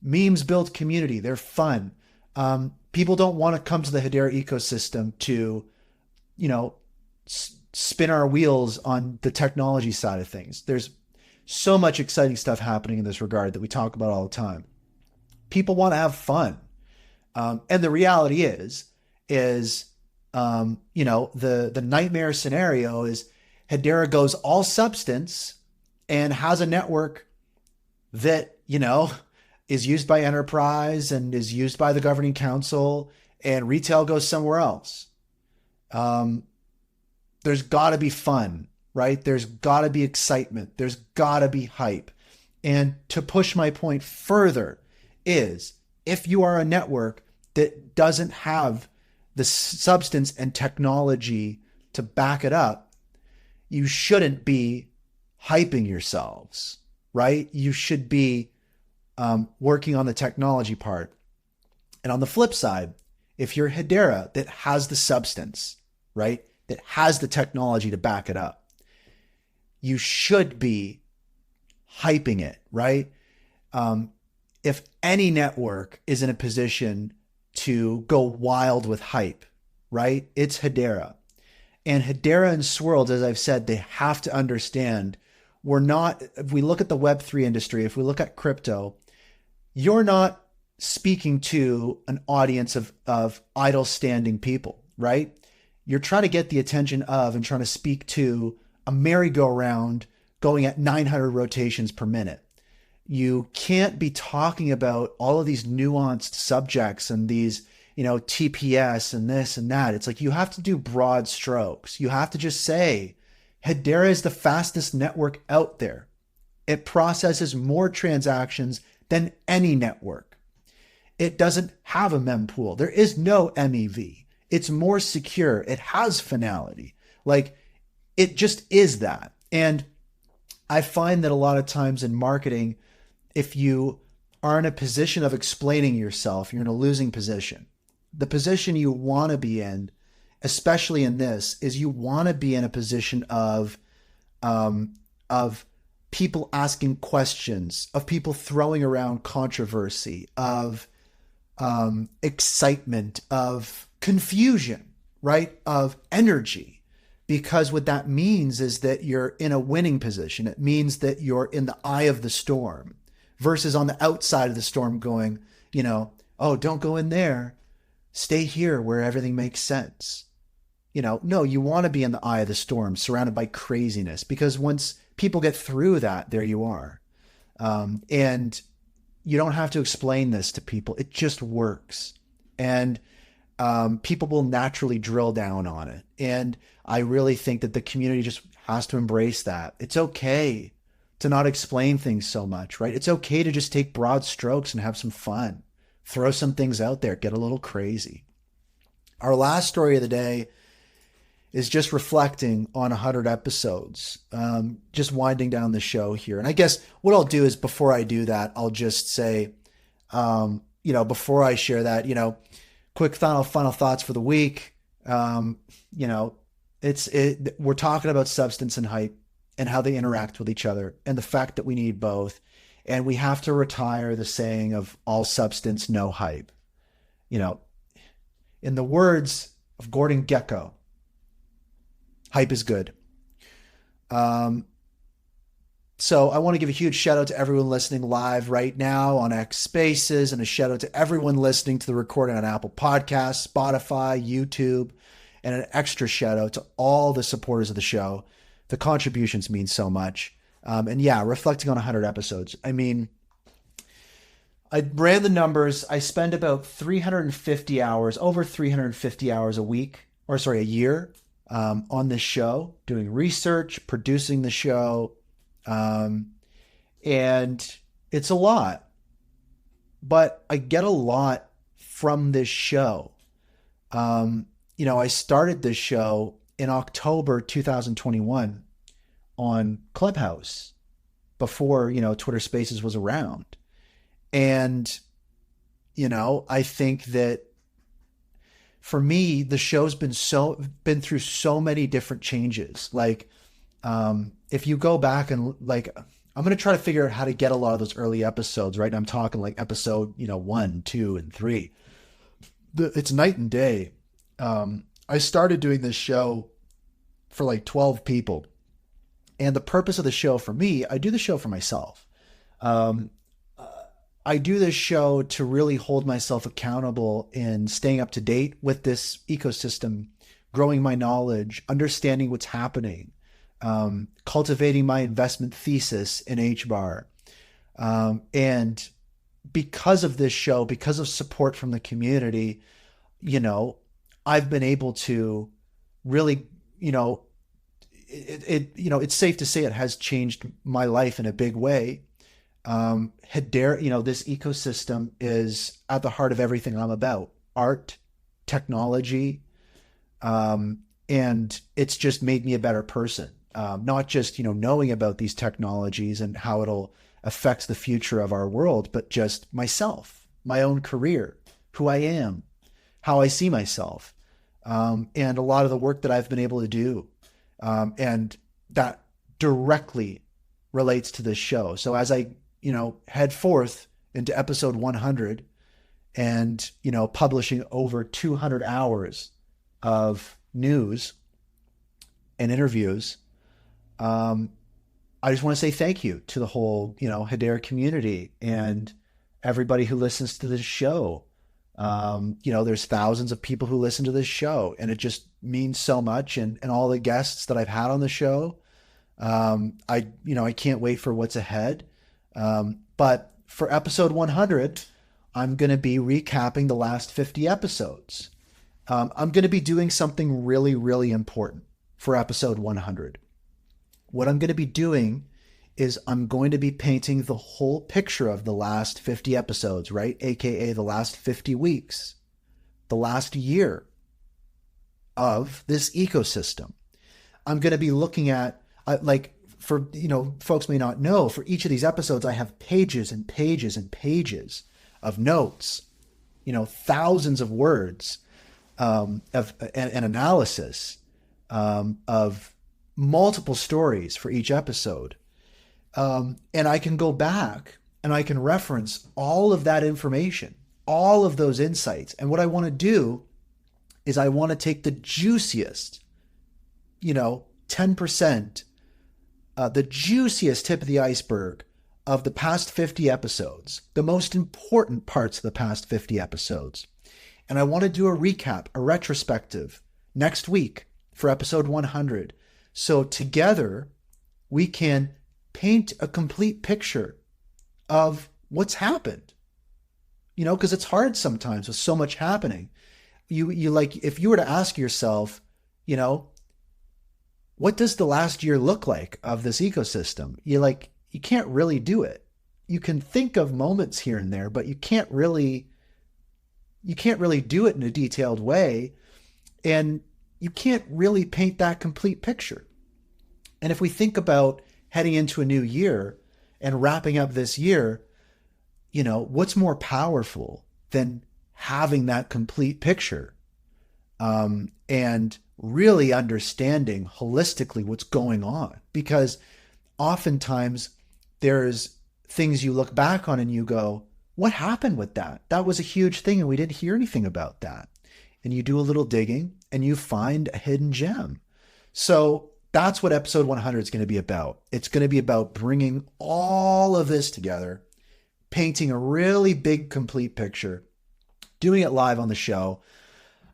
Memes build community. They're fun. People don't want to come to the Hedera ecosystem to, spin our wheels on the technology side of things. There's so much exciting stuff happening in this regard that we talk about all the time. People want to have fun. And the reality is, the nightmare scenario is Hedera goes all substance and has a network that, is used by enterprise and is used by the governing council, and retail goes somewhere else. There's got to be fun, right? There's got to be excitement. There's got to be hype. And to push my point further is, if you are a network that doesn't have the substance and technology to back it up, you shouldn't be hyping yourselves, right? You should be working on the technology part. And on the flip side, if you're Hedera that has the substance, right, that has the technology to back it up, you should be hyping it, right? If any network is in a position to go wild with hype, right, it's Hedera. And Hedera and Swirlds, as I've said, they have to understand, if we look at the Web3 industry, if we look at crypto, you're not speaking to an audience of idle standing people, right? You're trying to get the attention of and trying to speak to a merry-go-round going at 900 rotations per minute. You can't be talking about all of these nuanced subjects and these, TPS and this and that. It's like you have to do broad strokes. You have to just say, Hedera is the fastest network out there. It processes more transactions than any network. It doesn't have a mempool. There is no MEV. It's more secure. It has finality. It just is that. And I find that a lot of times in marketing, if you are in a position of explaining yourself, you're in a losing position. The position you want to be in, especially in this, is you want to be in a position of people asking questions, of people throwing around controversy, of excitement, of confusion, right? Of energy. Because what that means is that you're in a winning position. It means that you're in the eye of the storm versus on the outside of the storm going, oh, don't go in there. Stay here where everything makes sense. No, you want to be in the eye of the storm, surrounded by craziness, because once people get through that, there you are. And you don't have to explain this to people. It just works. And people will naturally drill down on it. And I really think that the community just has to embrace that. It's okay to not explain things so much, right? It's okay to just take broad strokes and have some fun. Throw some things out there, get a little crazy. Our last story of the day is just reflecting on 100 episodes, just winding down the show here. And I guess what I'll do is, before I do that, I'll just say, before I share that, quick final thoughts for the week. We're talking about substance and hype and how they interact with each other, and the fact that we need both. And we have to retire the saying of all substance, no hype. In the words of Gordon Gekko, hype is good. So I want to give a huge shout out to everyone listening live right now on X Spaces, and a shout out to everyone listening to the recording on Apple Podcasts, Spotify, YouTube, and an extra shout out to all the supporters of the show. The contributions mean so much. Reflecting on 100 episodes. I mean, I ran the numbers. I spend about 350 hours, over 350 hours a year, on this show, doing research, producing the show. And it's a lot, but I get a lot from this show. I started this show in October 2021 on Clubhouse, before, Twitter Spaces was around. And, I think that for me, the show's been through so many different changes. Like, if you go back and I'm going to try to figure out how to get a lot of those early episodes, right? And I'm talking like episode, 1, 2, and 3. It's night and day. I started doing this show for like 12 people. And the purpose of the show for me, I do the show for myself. I do this show to really hold myself accountable in staying up to date with this ecosystem, growing my knowledge, understanding what's happening, cultivating my investment thesis in HBAR. And because of this show, because of support from the community, I've been able to really, it's safe to say it has changed my life in a big way. Hedera, this ecosystem is at the heart of everything I'm about: art, technology, and it's just made me a better person. Not just, knowing about these technologies and how it'll affect the future of our world, but just myself, my own career, who I am, how I see myself, and a lot of the work that I've been able to do. And that directly relates to this show. So as I, head forth into episode 100 and, publishing over 200 hours of news and interviews, I just want to say thank you to the whole, Hedera community and everybody who listens to this show. There's thousands of people who listen to this show, and it just means so much. And all the guests that I've had on the show, I can't wait for what's ahead. But for episode 100, I'm going to be recapping the last 50 episodes. I'm going to be doing something really, really important for episode 100. What I'm going to be doing is I'm going to be painting the whole picture of the last 50 episodes, right? AKA the last 50 weeks, the last year of this ecosystem. I'm going to be looking at, folks may not know, for each of these episodes, I have pages and pages and pages of notes, thousands of words of an analysis of multiple stories for each episode. And I can go back and I can reference all of that information, all of those insights. And what I want to do is I want to take the juiciest, 10%, the juiciest tip of the iceberg of the past 50 episodes, the most important parts of the past 50 episodes. And I want to do a recap, a retrospective next week for episode 100. So together we can paint a complete picture of what's happened, because it's hard sometimes with so much happening. You like, if you were to ask yourself, what does the last year look like of this ecosystem? You can't really do it. You can think of moments here and there, but you can't really do it in a detailed way. And you can't really paint that complete picture. And if we think about heading into a new year and wrapping up this year, what's more powerful than having that complete picture, and really understanding holistically what's going on? Because oftentimes there's things you look back on and you go, what happened with that? That was a huge thing and we didn't hear anything about that. And you do a little digging and you find a hidden gem. So that's what episode 100 is going to be about. It's going to be about bringing all of this together, painting a really big, complete picture, doing it live on the show.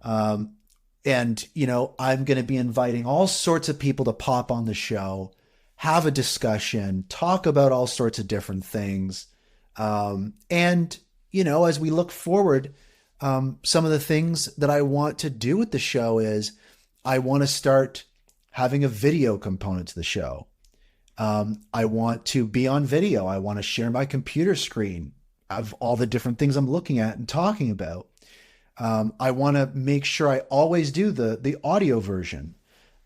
And, I'm going to be inviting all sorts of people to pop on the show, have a discussion, talk about all sorts of different things. And, as we look forward, some of the things that I want to do with the show is I want to start having a video component to the show. I want to be on video. I want to share my computer screen of all the different things I'm looking at and talking about. I want to make sure I always do the audio version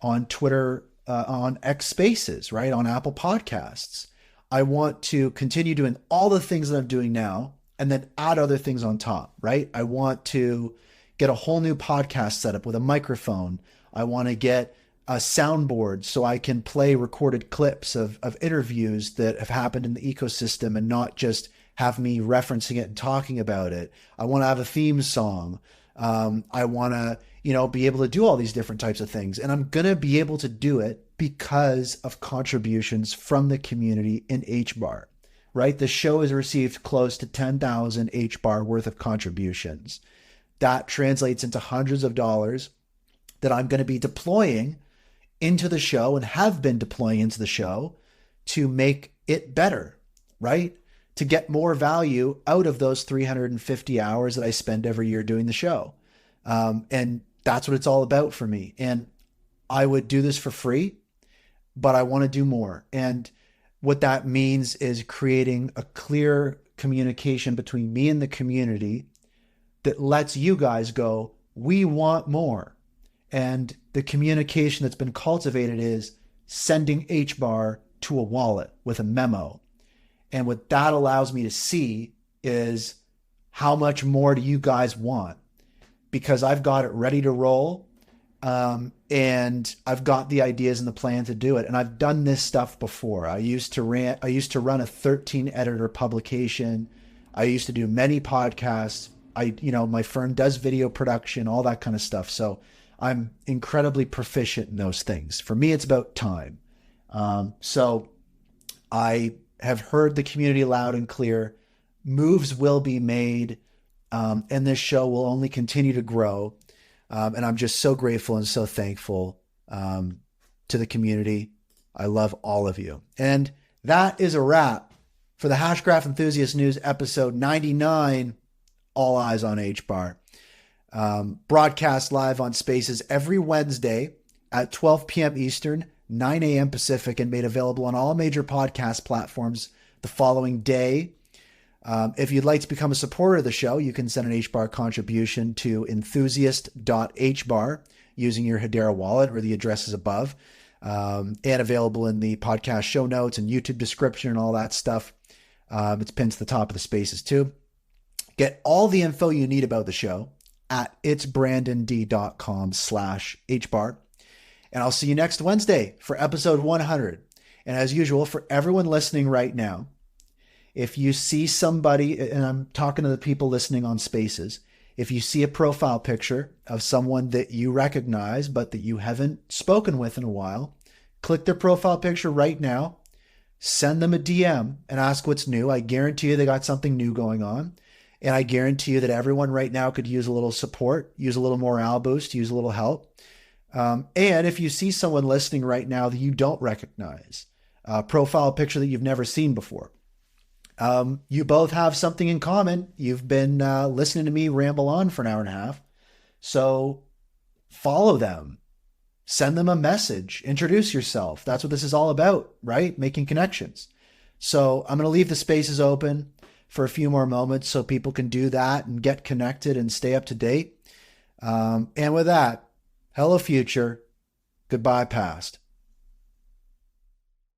on Twitter, on X Spaces, right? On Apple Podcasts. I want to continue doing all the things that I'm doing now and then add other things on top, right? I want to get a whole new podcast set up with a microphone. I want to get a soundboard so I can play recorded clips of interviews that have happened in the ecosystem and not just have me referencing it and talking about it. I want to have a theme song. I want to, be able to do all these different types of things. And I'm going to be able to do it because of contributions from the community in HBAR, right? The show has received close to 10,000 HBAR worth of contributions. That translates into hundreds of dollars that I'm going to be deploying into the show and have been deploying into the show to make it better, right? To get more value out of those 350 hours that I spend every year doing the show. And that's what it's all about for me. And I would do this for free, but I want to do more. And what that means is creating a clear communication between me and the community that lets you guys go, we want more. And the communication that's been cultivated is sending HBAR to a wallet with a memo. And what that allows me to see is how much more do you guys want? Because I've got it ready to roll. And I've got the ideas and the plan to do it. And I've done this stuff before. I used to run a 13 editor publication. I used to do many podcasts. My firm does video production, all that kind of stuff. So I'm incredibly proficient in those things. For me, it's about time. So I have heard the community loud and clear. Moves will be made, and this show will only continue to grow. And I'm just so grateful and so thankful to the community. I love all of you. And that is a wrap for the Hashgraph Enthusiasts News episode 99, All Eyes on HBAR. Broadcast live on Spaces every Wednesday at 12 p.m. Eastern, 9 a.m. Pacific, and made available on all major podcast platforms the following day. If you'd like to become a supporter of the show, you can send an HBAR contribution to enthusiast.hbar using your Hedera wallet, or the address is above, and available in the podcast show notes and YouTube description and all that stuff. It's pinned to the top of the Spaces too. Get all the info you need about the show at itsbrandond.com/HBAR. And I'll see you next Wednesday for episode 100. And as usual, for everyone listening right now, if you see somebody, and I'm talking to the people listening on Spaces, if you see a profile picture of someone that you recognize but that you haven't spoken with in a while, click their profile picture right now, send them a DM and ask what's new. I guarantee you they got something new going on. And I guarantee you that everyone right now could use a little support, use a little morale boost, use a little help. And if you see someone listening right now that you don't recognize, a profile picture that you've never seen before, you both have something in common. You've been listening to me ramble on for an hour and a half. So follow them, send them a message, introduce yourself. That's what this is all about, right? Making connections. So I'm going to leave the Spaces open for a few more moments so people can do that and get connected and stay up to date. And with that, hello future, goodbye past.